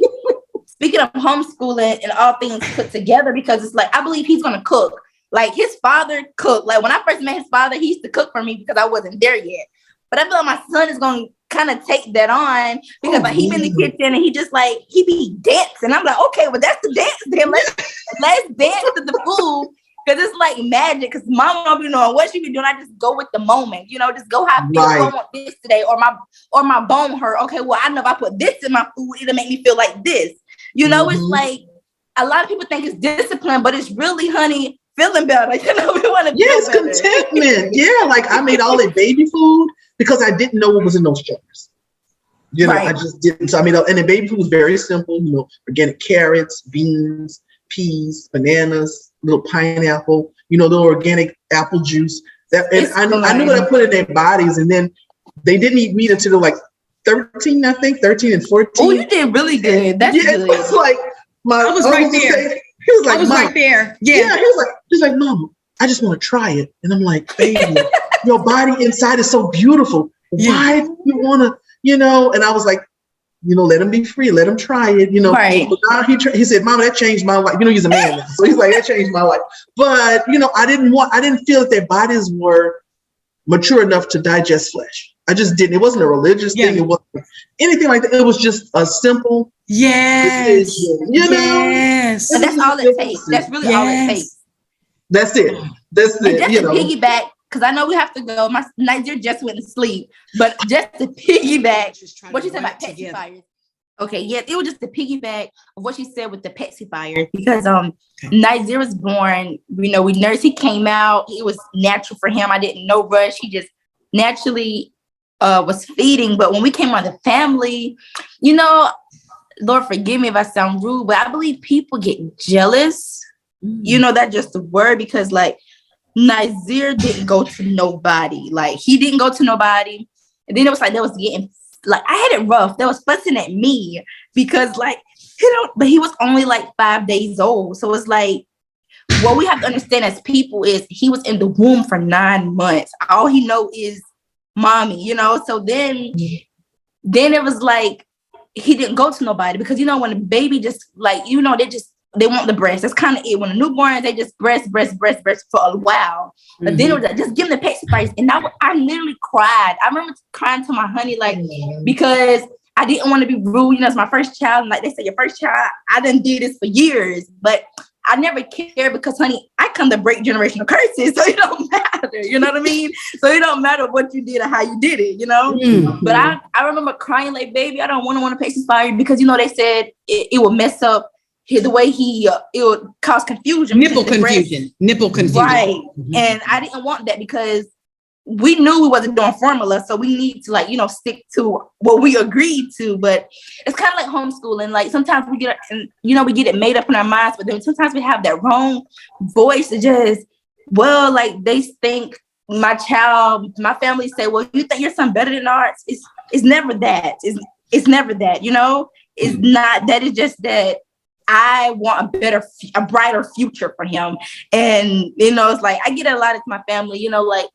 speaking of homeschooling and all things put together, because it's like I believe he's gonna cook. Like his father cooked. Like when I first met his father, he used to cook for me because I wasn't there yet. But I feel like my son is gonna kind of take that on because like he be in the kitchen and he just like he be dancing. I'm like, okay, well that's the dance. Then let's dance to the food because it's like magic. Because mom don't be knowing what she be doing. I just go with the moment, just go how I feel. Right. I want this today, or my bone hurt. Okay, well I know if I put this in my food, it'll make me feel like this. It's like a lot of people think it's discipline, but it's really, honey, feeling better. We want to. Yes, contentment. Yeah, like I made all that baby food because I didn't know what was in those jars. Right. I just didn't. So I mean, and the baby food was very simple. Organic carrots, beans, peas, bananas, little pineapple. Little organic apple juice. I knew what I put in their bodies, and then they didn't eat meat until they were like 13, I think, 13 and 14. Oh, you did really good. That's good. It was like I was right there. He was like, I was right there. Yeah. He's like, Mom, I just want to try it. And I'm like, baby, your body inside is so beautiful. Why do you want to, And I was like, let him be free. Let him try it, Right. But now he said, Mama, that changed my life. He's a man now. So he's like, that changed my life. But, I didn't feel that their bodies were mature enough to digest flesh. I just didn't. It wasn't a religious thing. It wasn't anything like that. It was just a simple decision, Yes. And that's all it takes. That's really all it takes. That's it. That's it. Just to piggyback, because I know we have to go. My Niger just went to sleep. But just to piggyback, what you said about pacifiers. Okay, yeah, it was just the piggyback of what she said with the pacifier. Because Niger was born, we nursed. He came out. It was natural for him. I didn't know rush. He just naturally was feeding. But when we came on the family, Lord forgive me if I sound rude, but I believe people get jealous. That's just the word, because like Nazir didn't go to nobody. Like he didn't go to nobody. And then it was like they was getting like I had it rough. They was fussing at me because like but he was only like 5 days old. So it's like what we have to understand as people is he was in the womb for 9 months. All he know is mommy, So then it was like he didn't go to nobody because when a baby just like they want the breast. That's kind of it. When a newborn, they just breast for a while. But then it was like, just give them the pacifiers. And I literally cried. I remember crying to my honey, like, because I didn't want to be rude. It's my first child. And like they say, your first child, I done did this for years. But I never cared because, honey, I come to break generational curses. So it don't matter. You know what I mean? So it don't matter what you did or how you did it, But I remember crying like, baby, I don't want to pacify because, they said it will mess up the way it would cause confusion. Nipple confusion. Right. And I didn't want that because we knew we wasn't doing formula. So we need to stick to what we agreed to. But it's kind of like homeschooling. Like sometimes we get it made up in our minds, but then sometimes we have that wrong voice to just, like they think my family say, well, you think your son better than ours? It's never that. It's never that, It's not, that is just that I want a brighter future for him. And, it's like, I get a lot of my family, like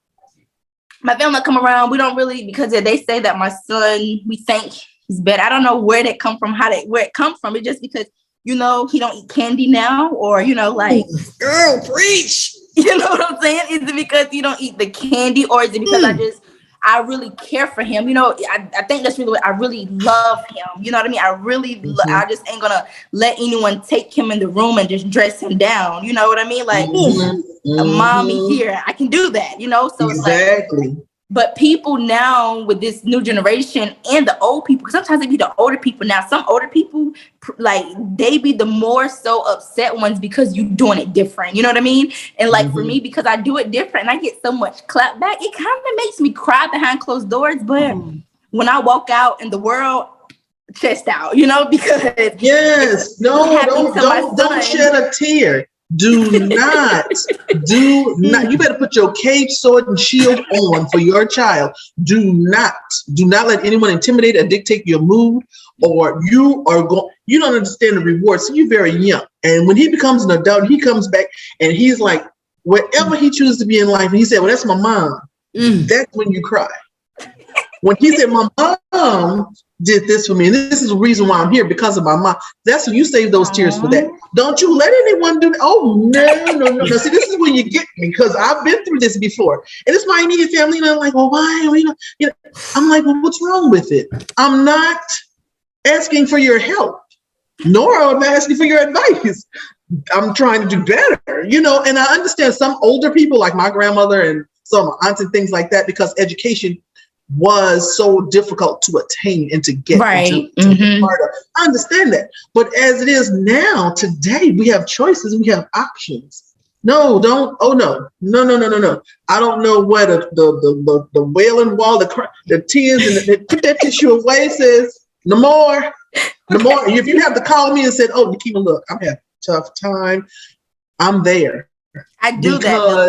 my family come around, we don't really, because they say that my son, we think he's better. I don't know where that come from, where it come from. It's just because, he don't eat candy now or, like. Girl, preach. You know what I'm saying? Is it because you don't eat the candy or is it because I really care for him. You know, I think that's really what I really love him. You know what I mean? I really, I just ain't gonna let anyone take him in the room and just dress him down. You know what I mean? Like, mommy here, I can do that. You know, so exactly. It's like, but people now with this new generation and the old people, because sometimes it be the older people now. Some older people, like, they be the more so upset ones because you doing it different. You know what I mean? And like for me, because I do it different and I get so much clap back, it kind of makes me cry behind closed doors. But when I walk out in the world, chest out, you know, because yes, don't shed a tear. Do not. You better put your cage, sword, and shield on for your child. Do not let anyone intimidate or dictate your mood, or you don't understand the rewards. So you're very young. And when he becomes an adult, he comes back and he's like, whatever he chooses to be in life, and he said, well, that's my mom. That's when you cry. When he said, my mom did this for me, and this is the reason why I'm here, because of my mom. That's when you save those tears for that. Don't you let anyone do that. Oh, no. See, this is when you get me, because I've been through this before. And it's my immediate family, and I'm like, well, why? I'm like, well, what's wrong with it? I'm not asking for your help, nor am I asking for your advice. I'm trying to do better, and I understand some older people, like my grandmother and some aunts and things like that, because education was so difficult to attain and to get to be part of. I understand that. But as it is now, today, we have choices, we have options. No. I don't know what the wailing wall, the tears, and put that tissue away, says, no more. If you have to call me and said, oh, Nikema, look, I'm having a tough time, I'm there. I do that. Though.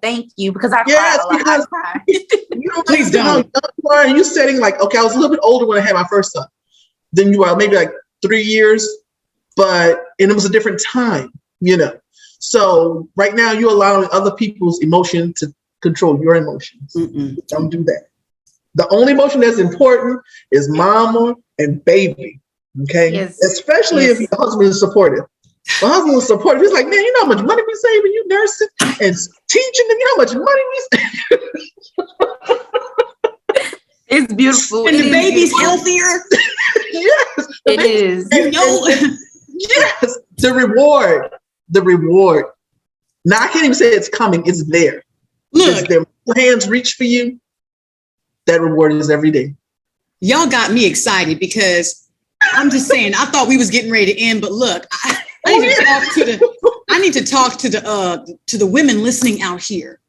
Thank you. Because I cry a lot. I cry. You don't please don't. How young you are, and you're setting like, okay, I was a little bit older when I had my first son. Then you are maybe like 3 years, and it was a different time, So right now you're allowing other people's emotion to control your emotions. Don't do that. The only emotion that's important is mama and baby. Okay. Yes. Especially if your husband is supportive. My husband was supportive. He's like, man, you know how much money we save when you nursing and teaching, and you know how much money we save. It's beautiful. And the baby's healthier. Yes. It is. Yes. The reward. Now I can't even say it's coming. It's there. Look. Their hands reach for you. That reward is every day. Y'all got me excited because I'm just saying, I thought we was getting ready to end, but look, I need to talk to the women listening out here.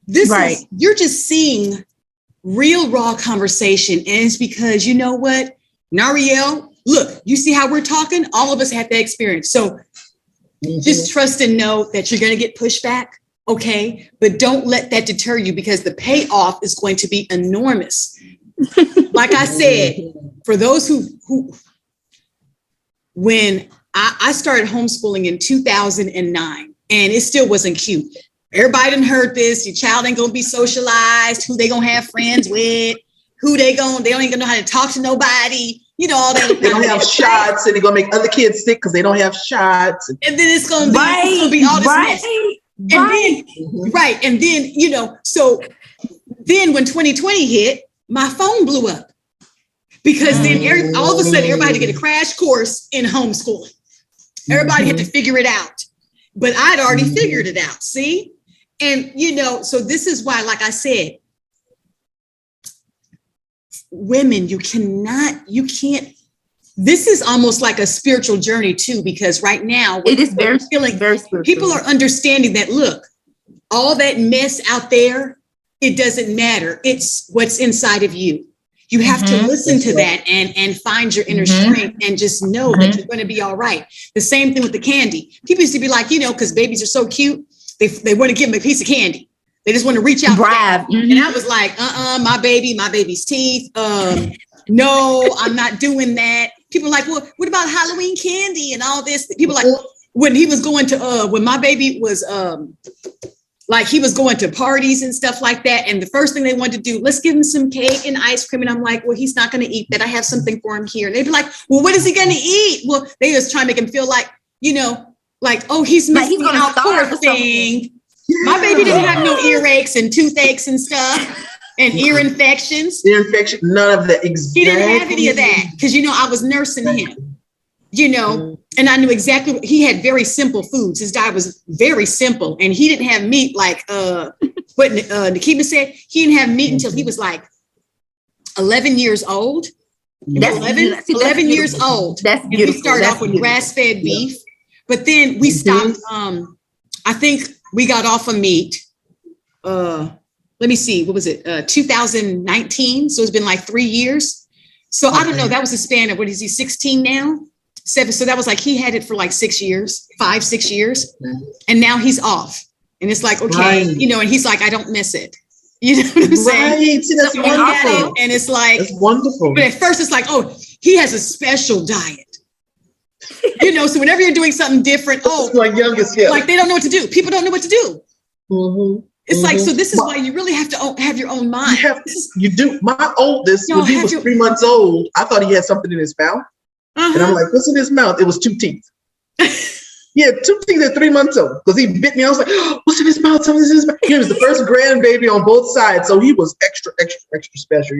You're just seeing real raw conversation. And it's because, you know what, Nariel, look, you see how we're talking? All of us had that experience. So just trust and know that you're going to get pushback. Okay. But don't let that deter you, because the payoff is going to be enormous. Like I said, for those who when I started homeschooling in 2009, and it still wasn't cute. Everybody done heard this. Your child ain't gonna be socialized. Who they gonna have friends with? They don't even know how to talk to nobody. All that. They don't have shots, and they're gonna make other kids sick because they don't have shots. And then it's gonna be all this mess. And then so then when 2020 hit, my phone blew up. Because then all of a sudden, everybody had to get a crash course in homeschooling. Everybody had to figure it out. But I'd already figured it out, see? And, so this is why, like I said, women, you can't, this is almost like a spiritual journey too, because right now, it is very spiritual. People are understanding that, look, all that mess out there, it doesn't matter. It's what's inside of you. You have to listen to that and find your inner strength and just know that you're going to be all right. The same thing with the candy. People used to be like, because babies are so cute, they want to give them a piece of candy. They just want to reach out. And I was like, my baby's teeth. No, I'm not doing that. People are like, well, what about Halloween candy and all this? People are like, when he was going to, when my baby was, like he was going to parties and stuff like that. And the first thing they wanted to do, let's give him some cake and ice cream. And I'm like, well, he's not going to eat that. I have something for him here. And they'd be like, well, what is he going to eat? Well, they just try to make him feel like, oh, he's missing out, poor thing. My baby didn't have no earaches and toothaches and stuff. And ear infections. Ear infection, none of that. Exactly. He didn't have any of that because, I was nursing him, and I knew exactly. He had very simple foods. His diet was very simple, and he didn't have meat like what Nikema said. He didn't have meat until he was like 11 years old. That's 11 years old. That's beautiful. And we started off with grass-fed beef, but then we stopped. I think we got off of meat. Let me see, what was it? 2019. So it's been like 3 years. So I don't know. That was a span of, what is he, 16 now? 7. So that was like, he had it for like 6 years, 5-6 years. And now he's off. And it's like, okay, and he's like, I don't miss it. You know what I'm saying? Right. See, that's wonderful. And it's like, that's wonderful. But at first it's like, oh, he has a special diet. So whenever you're doing something different, my youngest, like they don't know what to do. People don't know what to do. It's like, so this is why you really have to have your own mind. You do. My oldest, when he was 3 months old, I thought he had something in his mouth. And I'm like, what's in his mouth? It was 2 teeth. He had 2 teeth at 3 months old because he bit me. I was like, oh, what's in his mouth? Something's in his mouth. He was the first grandbaby on both sides. So he was extra, extra, extra special,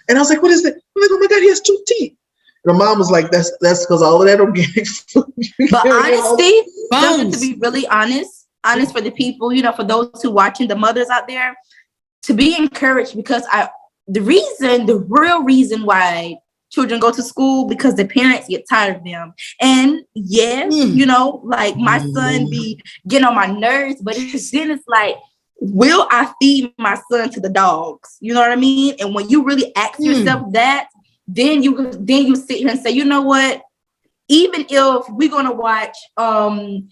And I was like, what is that? I'm like, oh my God, he has 2 teeth. And my mom was like, that's because all of that organic food. But honesty, to be really honest for the people, for those who watching, the mothers out there, to be encouraged, because the real reason why children go to school, because the parents get tired of them. And yes, like my son be getting on my nerves, but it's like, will I feed my son to the dogs? You know what I mean? And when you really ask yourself that, then you sit here and say, you know what? Even if we're gonna watch 1,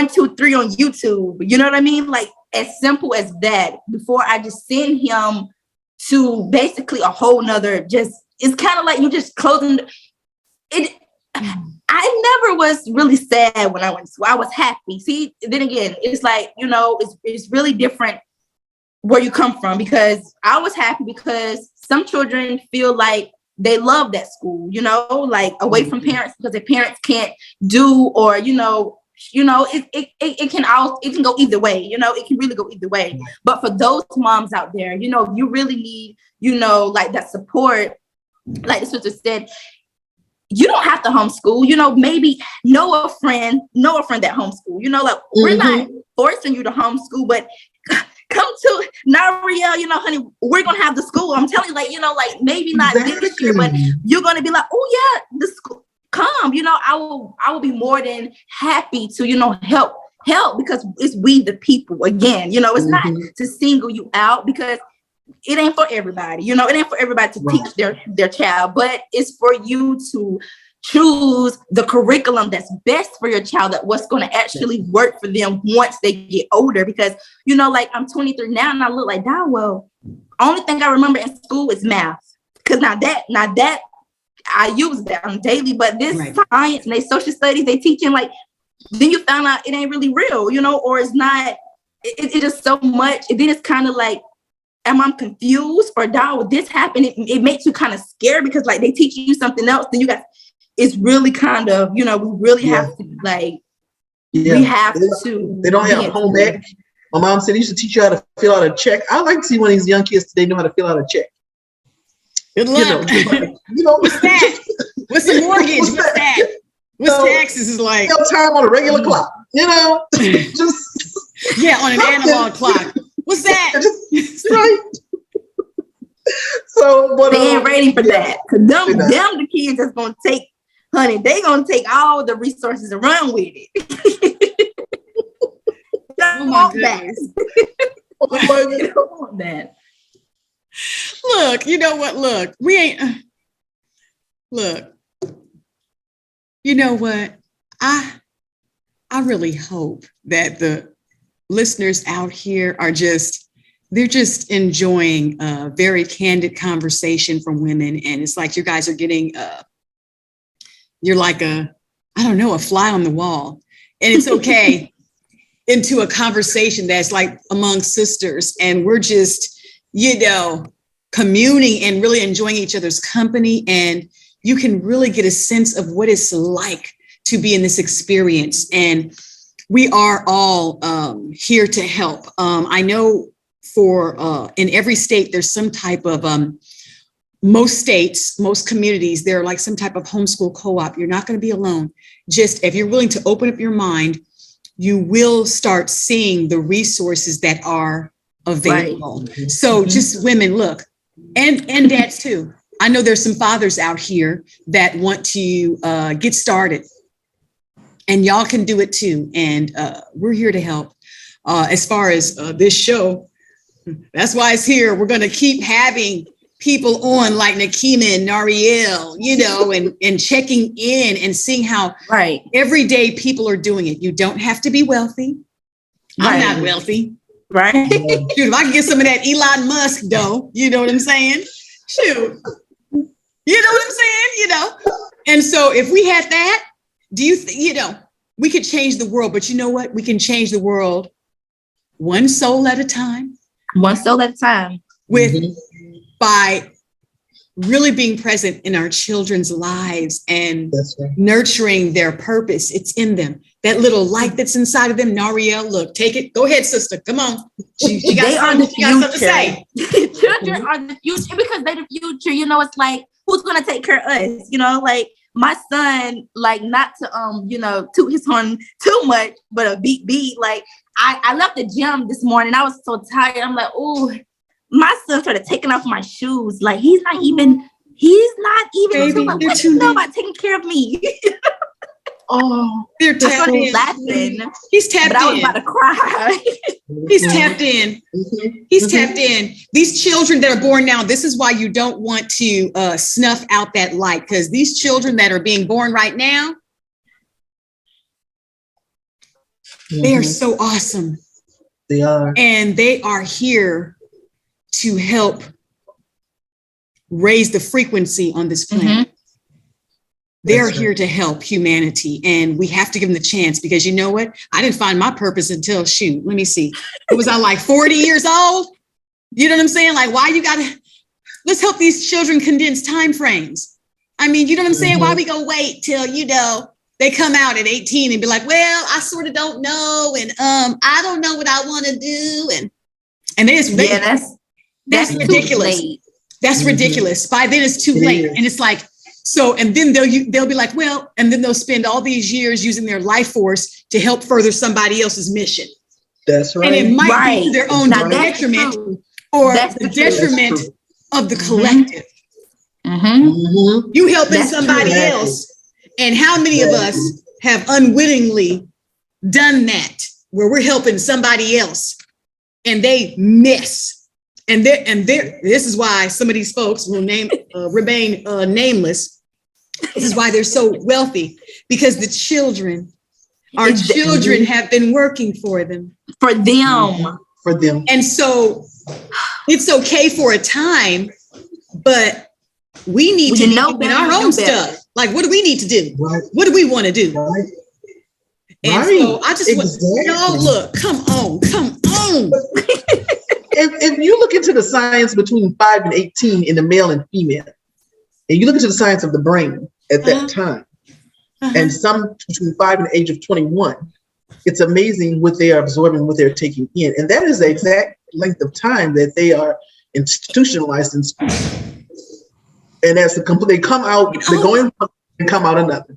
2, 3 on YouTube, you know what I mean? Like as simple as that, before I just send him to basically a whole nother, it's kind of like you just closing it. I never was really sad when I went to school. I was happy. See, then again, it's like, it's really different where you come from, because I was happy because some children feel like they love that school, like away from parents, because their parents can't do, or, it can go either way, it can really go either way. But for those moms out there, you really need, like that support, like the sister said, you don't have to homeschool, maybe know a friend that homeschool, like we're not forcing you to homeschool, but come to Nariel, honey, we're going to have the school. I'm telling you, like maybe not this year, but you're going to be like, oh yeah, the school, come, I will be more than happy to, help, because it's we the people again, it's not to single you out, because it ain't for everybody, it ain't for everybody to teach their child, but it's for you to choose the curriculum that's best for your child, that what's going to actually work for them once they get older. Because, like I'm 23 now and I look like, well, only thing I remember in school is math. Because now that I use that on daily, but this science and they social studies, they teaching, like, then you found out it ain't really real, or it's not, it just so much. And then it's kind of like, am I confused, or would this happen? It makes you kind of scared, because like they teach you something else, then you got, it's really kind of, we really have to we have to. They don't have home ec. My mom said they used to teach you how to fill out a check. I like to see one of these young kids today know how to fill out a check. Good luck. What's that? What's the mortgage? What's that? What's taxes is like? Time on a regular clock. Just on an analog clock. What's that? Right. So, but they ain't ready for that. Cause them the kids that's gonna take, honey, they gonna take all the resources and run with it. Oh my goodness. Don't want that. Look, you know what? Look, we ain't. Look, you know what? I really hope that the listeners out here are they're just enjoying a very candid conversation from women. And it's like you guys are getting, you're like a fly on the wall. And it's okay into a conversation that's like among sisters. And we're just, communing and really enjoying each other's company. And you can really get a sense of what it's like to be in this experience. And we are all here to help. I know in every state, there's some type of, most states, most communities, they're like some type of homeschool co-op. You're not going to be alone. Just if you're willing to open up your mind, you will start seeing the resources that are available. Right. So just women, look, and dads too. I know there's some fathers out here that want to get started, and y'all can do it too. And we're here to help. As far as this show, that's why it's here. We're going to keep having people on like Nakima and Nariel, you know, and checking in and seeing how every day people are doing it. You don't have to be wealthy. I'm not wealthy. Right. Shoot, if I can get some of that Elon Musk dough, you know what I'm saying? Shoot. You know what I'm saying? You know? And so if we had that, we could change the world, but you know what? We can change the world one soul at a time. One soul at a time. By really being present in our children's lives and nurturing their purpose. It's in them. That little light that's inside of them. Nariel, look, take it. Go ahead, sister. Come on. She got something to say. Children are the future because they're the future. You know, it's like, who's going to take care of us? You know, like my son, like not to, toot his horn too much, but a beat. Like I left the gym this morning. I was so tired. I'm like, oh, my son started taking off my shoes. Like he's not even Baby, too much. What you know about taking care of me? Oh, they're tapped in. Laughing. He's tapped in. I was about to cry. He's tapped in. He's tapped in. These children that are born now, this is why you don't want to snuff out that light, because these children that are being born right now, they are so awesome. They are. And they are here to help raise the frequency on this planet. They're here to help humanity, and we have to give them the chance, because you know what? I didn't find my purpose until, let me see. Was I like 40 years old? You know what I'm saying? Like, why you gotta, let's help these children condense time frames. I mean, you know what I'm saying? Why we gonna wait till, they come out at 18 and be like, well, I sort of don't know. And I don't know what I want to do. And that's ridiculous. That's ridiculous. By then it's too late. And it's like, so, and then they'll be like, well, and then they'll spend all these years using their life force to help further somebody else's mission. That's right. And it might be to their own detriment or the detriment of the collective. You helping somebody else. And how many of us have unwittingly done that, where we're helping somebody else and they miss? And this is why some of these folks will remain nameless. This is why they're so wealthy, because the children have been working for them. For them. And so it's okay for a time, but we need to know our own stuff. Like, what do we need to do? Right. What do we want to do? Right. And so I just want y'all, look, come on. If you look into the science between 5 and 18 in the male and female, and you look into the science of the brain at that time, and some between 5 and the age of 21, it's amazing what they are absorbing, what they're taking in. And that is the exact length of time that they are institutionalized in school. And as they come out, they go in and come out another.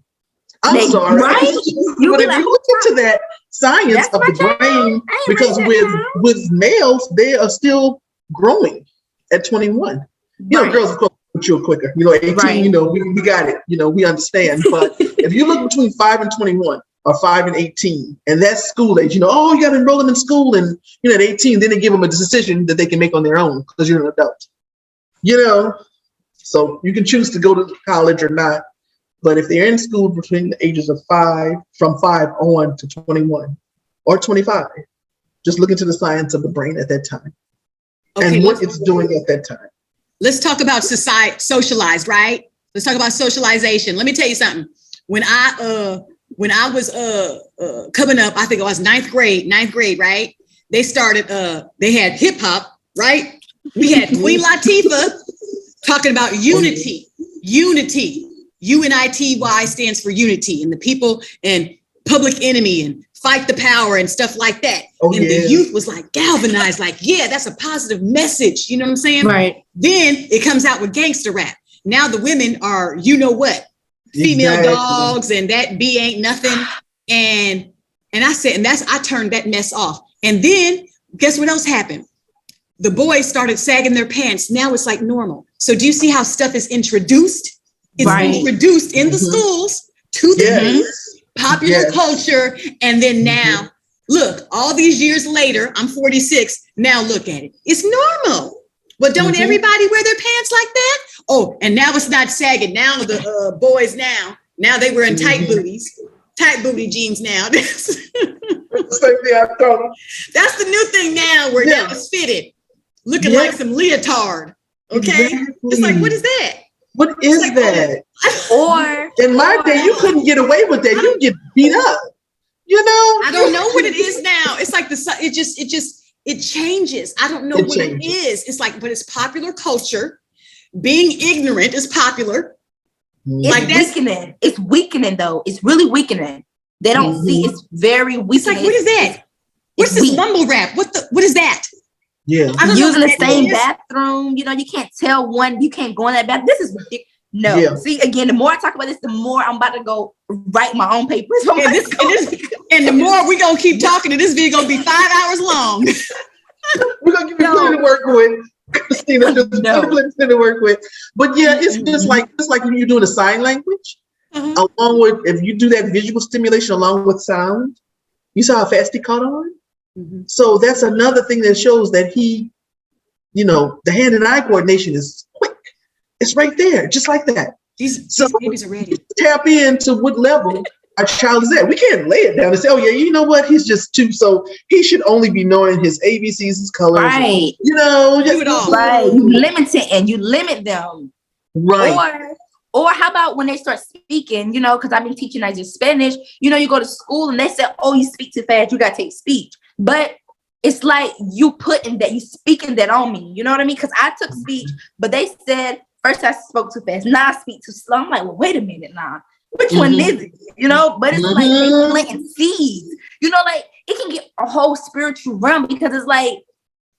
I'm sorry. Right? But if you look into that science of the brain, because with males, they are still growing at 21. You know, girls, of course, mature quicker. 18, we got it. We understand. But if you look between 5 and 21 or 5 and 18, and that's school age, you got to enroll them in school. And, at 18, then they give them a decision that they can make on their own because you're an adult. So you can choose to go to college or not. But if they're in school between the ages of from 5 on to 21 or 25, just look into the science of the brain at that time and what it's doing at that time. Let's talk about socialized, right? Let's talk about socialization. Let me tell you something. When I was coming up, I think it was ninth grade, right? They started, they had hip hop, right? We had Queen Latifah talking about unity. UNITY stands for unity, and the people and Public Enemy and fight the power and stuff like that. Oh, and yeah. the youth was like galvanized, like, yeah, that's a positive message. You know what I'm saying? Right. Then it comes out with gangster rap. Now the women are, you know what, female dogs, and that B ain't nothing. And I said, and I turned that mess off. And then guess what else happened? The boys started sagging their pants. Now it's like normal. So do you see how stuff is introduced? It's introduced in the schools to the popular culture. And then now, look, all these years later, I'm 46. Now look at it. It's normal. But don't everybody wear their pants like that? Oh, and now it's not sagging. Now the boys now they wearing tight booties, tight booty jeans now. That's the new thing now, where now it's fitted, looking like some leotard. Okay, it's like, what is that? What is like, that? Or in my day, you couldn't get away with that. You get beat up. You know, I don't know what it is now. It's like it changes. I don't know what it is. It's like, but it's popular culture. Being ignorant is popular. It's like weakening. It's weakening though. It's really weakening. They don't see. It's very weakening. It's like, what is that? What's this mumble rap? What is that? Yeah, using the same bathroom. You know, you can't tell one. You can't go in that bathroom. This is ridiculous. No. Yeah. See, again, the more I talk about this, the more I'm about to go write my own papers. And the more we gonna keep talking, and this video gonna be 5 hours long. We're gonna give you plenty to work with, Christina. Plenty to work with. But yeah, it's just like when you're doing a sign language, along with, if you do that visual stimulation along with sound, you saw how fast he caught on. So that's another thing that shows that he, you know, the hand and eye coordination is quick. It's right there, just like that. These babies are ready. Tap into what level our child is at. We can't lay it down and say, oh yeah, you know what? He's just 2, so he should only be knowing his ABCs, his colors. Right. You know, do it all. Right. You limit it and you limit them. Right. Or how about when they start speaking, you know, because I've been teaching as Spanish, you know, you go to school and they say, oh, you speak too fast, you got to take speech. But it's like you speaking that on me. You know what I mean? Because I took speech, but they said, first I spoke too fast, now I speak too slow. I'm like, well, wait a minute now. Which one is it? You know, but it's like they planting seeds. You know, like it can get a whole spiritual realm because it's like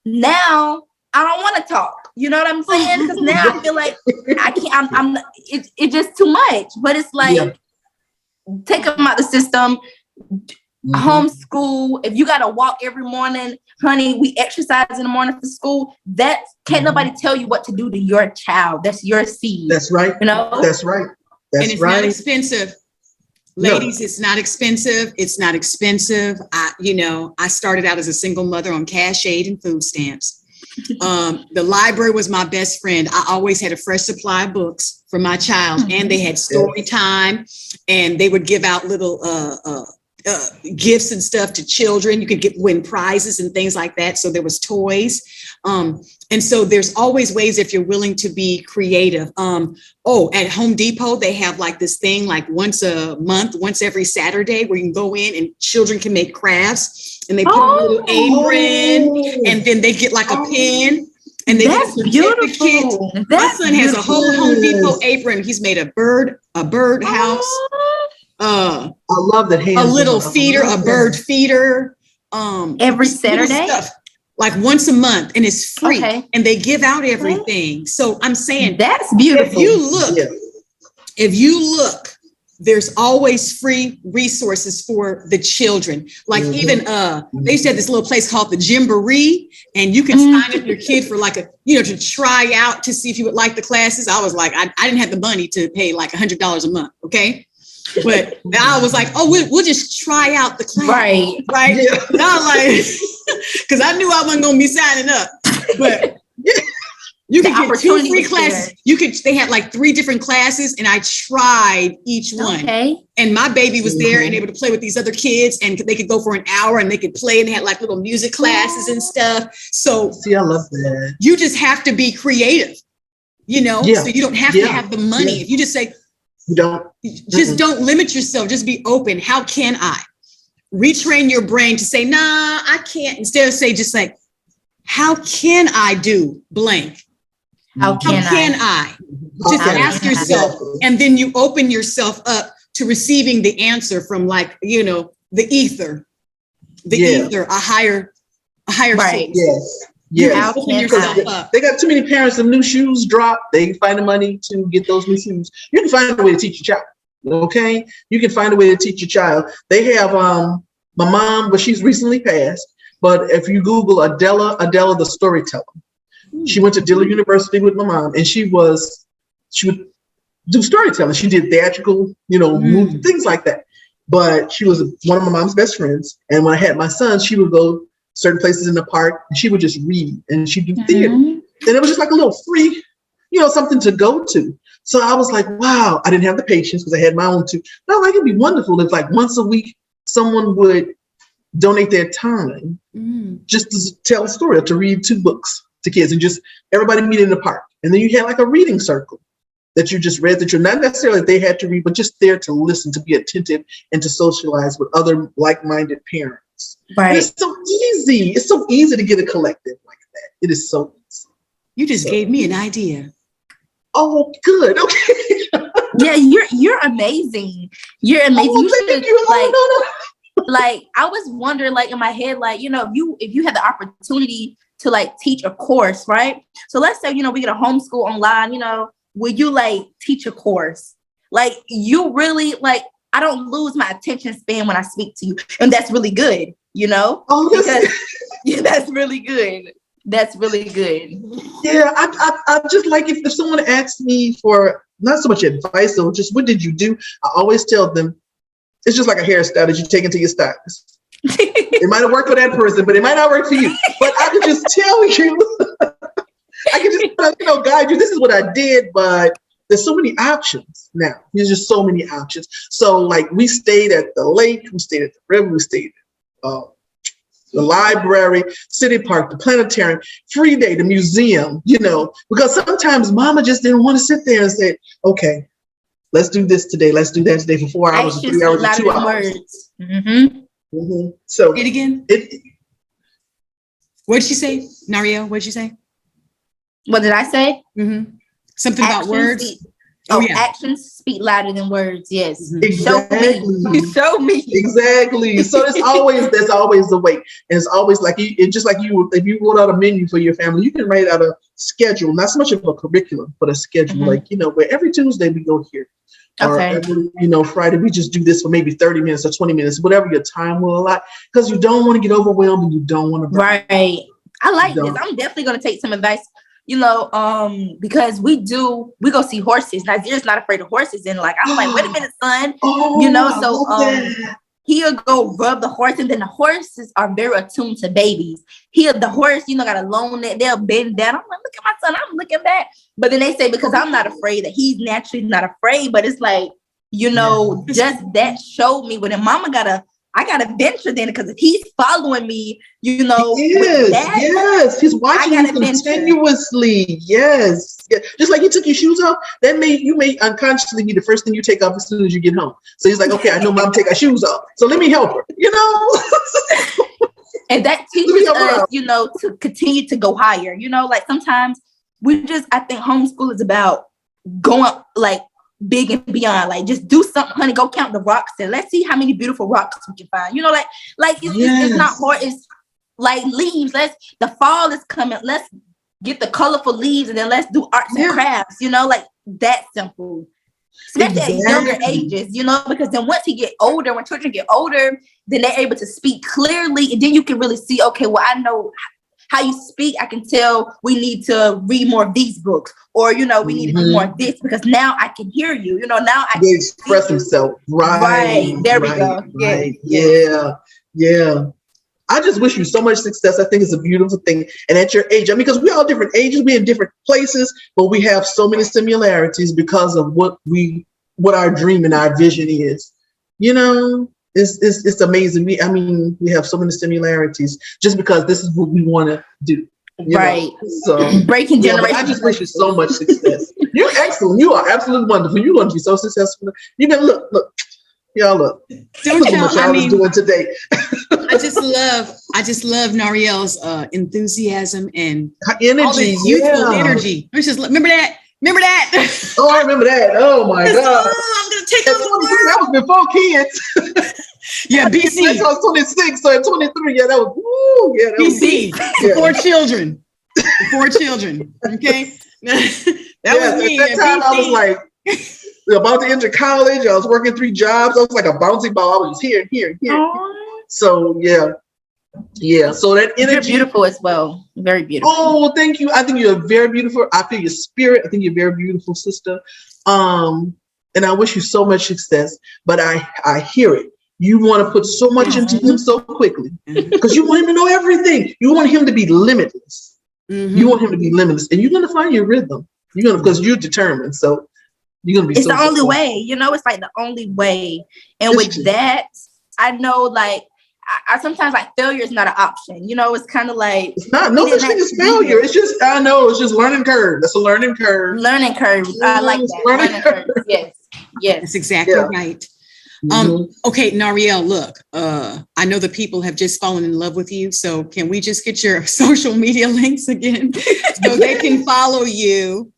now I don't want to talk. You know what I'm saying? Because now I feel like I can't. It's just too much. But it's like take them out the system. Homeschool. If you gotta walk every morning, honey, we exercise in the morning for school. That can't nobody tell you what to do to your child. That's your seed. That's right. You know. That's right. And it's not expensive. Ladies, it's not expensive. It's not expensive. I started out as a single mother on cash aid and food stamps. The library was my best friend. I always had a fresh supply of books for my child, and they had story time, and they would give out little gifts and stuff to children. You could win prizes and things like that. So there was toys. And so there's always ways if you're willing to be creative. At Home Depot, they have like this thing like once a month, once every Saturday, where you can go in and children can make crafts, and they put a little apron, and then they get like a pin, and they get a certificate. My son has a whole Home Depot apron. He's made a bird house. I love that. A little feeder, a bird feeder. Every Saturday. Like once a month, and it's free, and they give out everything. So I'm saying that's beautiful. If you look, there's always free resources for the children. Like even they used to have this little place called the Gymboree, and you can sign up your kid for like to try out to see if you would like the classes. I was like, I didn't have the money to pay like $100 a month. Okay. But I was like, oh, we'll just try out the class. Right. Yeah. Not like, because I knew I wasn't going to be signing up. But you could get 2 free classes. They had like 3 different classes, and I tried each one. Okay. And my baby was there and able to play with these other kids, and they could go for an hour and they could play, and they had like little music classes and stuff. So see, I love that. You just have to be creative, so you don't have to have the money. If you just say, don't limit yourself. Just be open. How can I retrain your brain to say, nah, I can't, instead of say, just like, how can I do blank? How can I? Just ask yourself. And then you open yourself up to receiving the answer from the ether. the Yeah. ether, a higher Right. source. Yes. How Open can yourself I? up. They got too many parents. Some new shoes drop. They can find the money to get those new shoes. You can find a way to teach your child. Okay, you can find a way to teach your child. They have my mom, but she's recently passed. But if you Google Adela the storyteller, she went to Dillard University with my mom, and she would do storytelling. She did theatrical, movie, things like that. But she was one of my mom's best friends. And when I had my son, she would go certain places in the park, and she would just read, and she'd do theater. And it was just like a little free, something to go to. So I was like, wow, I didn't have the patience because I had my own too. No, like it'd be wonderful if like once a week someone would donate their time just to tell a story or to read 2 books to kids and just everybody meet in the park. And then you had like a reading circle that you just read, that you're not necessarily they had to read, but just there to listen, to be attentive, and to socialize with other like-minded parents. Right. And it's so easy. It's so easy to get a collective like that. It is so easy. You just gave me an idea. Oh, good. Okay. Yeah, you're amazing. You're amazing. Oh, You should, thank you. like I was wondering, like in my head, like if you had the opportunity to like teach a course, right? So let's say we get a homeschool online. Would you like teach a course? Like you really like I don't lose my attention span when I speak to you, and that's really good. Oh, because that's really good. That's really good. Yeah, I just like if someone asks me for not so much advice, though, just what did you do? I always tell them it's just like a hairstyle that you take into your stylist. It might have worked for that person, but it might not work for you. But I can just tell you, I can just guide you. This is what I did, but there's so many options now. There's just so many options. So like we stayed at the lake, we stayed at the river, we stayed at the library, city park, the planetarium, free day, the museum, because sometimes mama just didn't want to sit there and say, okay, let's do this today. Let's do that today for 4 hours, or 3 hours, or 2 hours. So Say it again. What did she say? Nariel, what did she say? What did I say? Something about words. Actions speak louder than words. Yes. Exactly. Show me. Exactly. So there's always a way. And it's always like if you wrote out a menu for your family, you can write out a schedule, not so much of a curriculum, but a schedule. Like, where every Tuesday we go here. Or every, Friday we just do this for maybe 30 minutes or 20 minutes, whatever your time will allow, because you don't want to get overwhelmed and you don't want to. Right. I like this. I'm definitely going to take some advice. Because we go see horses. Nazir's not afraid of horses, and like I'm like, wait a minute, son. He'll go rub the horse, and then the horses are very attuned to babies. The horse, got a long neck, they'll bend down. I'm like, look at my son, I'm looking back. But then they say because I'm not afraid that he's naturally not afraid. But it's like, just that showed me when the mama I gotta venture then, because if he's following me, yes, he's watching you continuously. Yes. Just like you took your shoes off, you may unconsciously be the first thing you take off as soon as you get home. So he's like, okay, I know mom take her shoes off, so let me help her. And that teaches us, to continue to go higher. Like sometimes I think homeschool is about going like big and beyond. Like just do something, honey. Go count the rocks and let's see how many beautiful rocks we can find. It's not hard. It's like leaves. The fall is coming. Let's get the colorful leaves and then let's do arts and crafts. Like that simple. Especially at younger ages. Because then once when children get older, then they're able to speak clearly, and then you can really see. Okay, well, I know how you speak. I can tell we need to read more of these books, or we need to do more of this because now I can hear you. Now I can express himself. Right. There we go. Right. Yeah. I just wish you so much success. I think it's a beautiful thing. And at your age, because we're all different ages, we're in different places, but we have so many similarities because of what our dream and our vision is. It's amazing. We have so many similarities just because this is what we want to do. Right. So breaking generations. I just wish you so much success. You're excellent. You are absolutely wonderful. You're going to be so successful. Look. Y'all look. Don't y'all? Doing today. I just love Nariel's enthusiasm and her energy, all this youthful energy. Remember that? Oh, I remember that. Oh my God. I'm gonna take over the world. That was before kids. Yeah, BC. I was 26, so at 23, yeah, that was, woo, yeah, that BC, was, before children. Before children, okay? That was me. At that time, I was like, about to enter college. I was working 3 jobs. I was like a bouncy ball. I was here. So, yeah. So that energy. You're beautiful as well. Very beautiful. Oh, thank you. I think you're very beautiful. I feel your spirit. I think you're a very beautiful sister. And I wish you so much success. But I hear it. You want to put so much into him so quickly because you want him to know everything. You want him to be limitless. You want him to be limitless, and you're gonna find your rhythm. Because you're determined. So you're gonna be. It's the only way. It's like the only way. And with that, I know like. I sometimes like failure is not an option. It's kind of like it's not. No such thing as failure. It's just it's just learning curve. That's a learning curve. Learning curve. I like that. Learning curve. Yes. That's exactly right. Okay, Nariel, look. I know the people have just fallen in love with you. So can we just get your social media links again so they can follow you,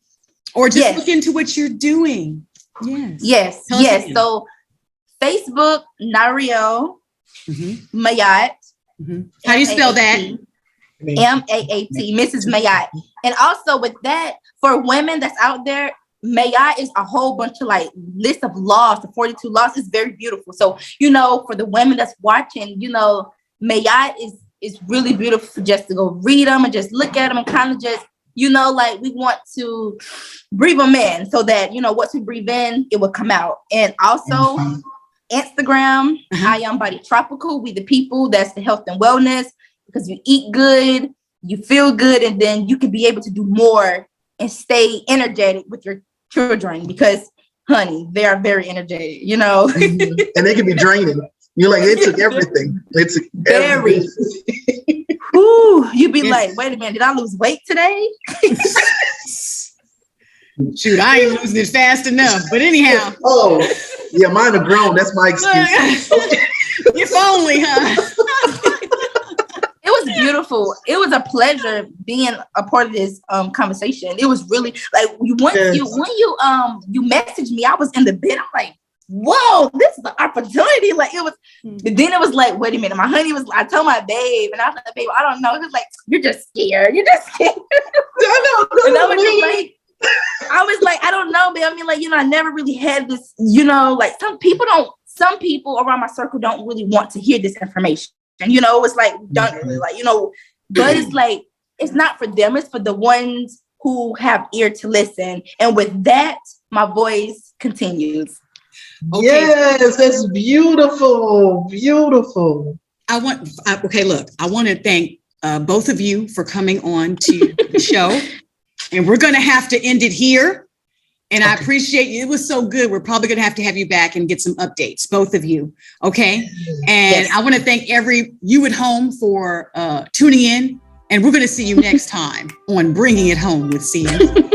or just look into what you're doing? Yes. So Facebook, Nariel. Mayat. How do you spell that? Maat, Mrs. Mayat. And also with that, for women that's out there, Mayat is a whole bunch of like list of laws, the 42 laws is very beautiful. So, for the women that's watching, Mayat is really beautiful just to go read them and just look at them and kind of just, like we want to breathe them in so that, once we breathe in, it will come out. And also Instagram, I Am Body Tropical. We the people, that's the health and wellness, because you eat good, you feel good, and then you can be able to do more and stay energetic with your children because, honey, they are very energetic, And they can be draining. You're like, it took everything. It took very. Ooh, you'd be like, wait a minute, did I lose weight today? Shoot, I ain't losing it fast enough. But anyhow. Oh, yeah, mine are grown. That's my excuse. If only, huh? It was beautiful. It was a pleasure being a part of this conversation. It was really like when you messaged me, I was in the bed. I'm like, whoa, this is an opportunity. Like it was, but then it was like, wait a minute. My honey I told my babe, and I was like, babe, I don't know. It was like, you're just scared. I know. And I was like, I don't know, but I mean, like, I never really had this, like some people around my circle don't really want to hear this information. And, it's like, don't really like, but it's like, it's not for them. It's for the ones who have ear to listen. And with that, my voice continues. Okay. Yes, that's beautiful. Beautiful. I want to thank both of you for coming on to the show. And we're going to have to end it here. And I appreciate you. It was so good. We're probably going to have you back and get some updates, both of you. Okay. And I want to thank you at home for tuning in. And we're going to see you next time on Bringing It Home with CN.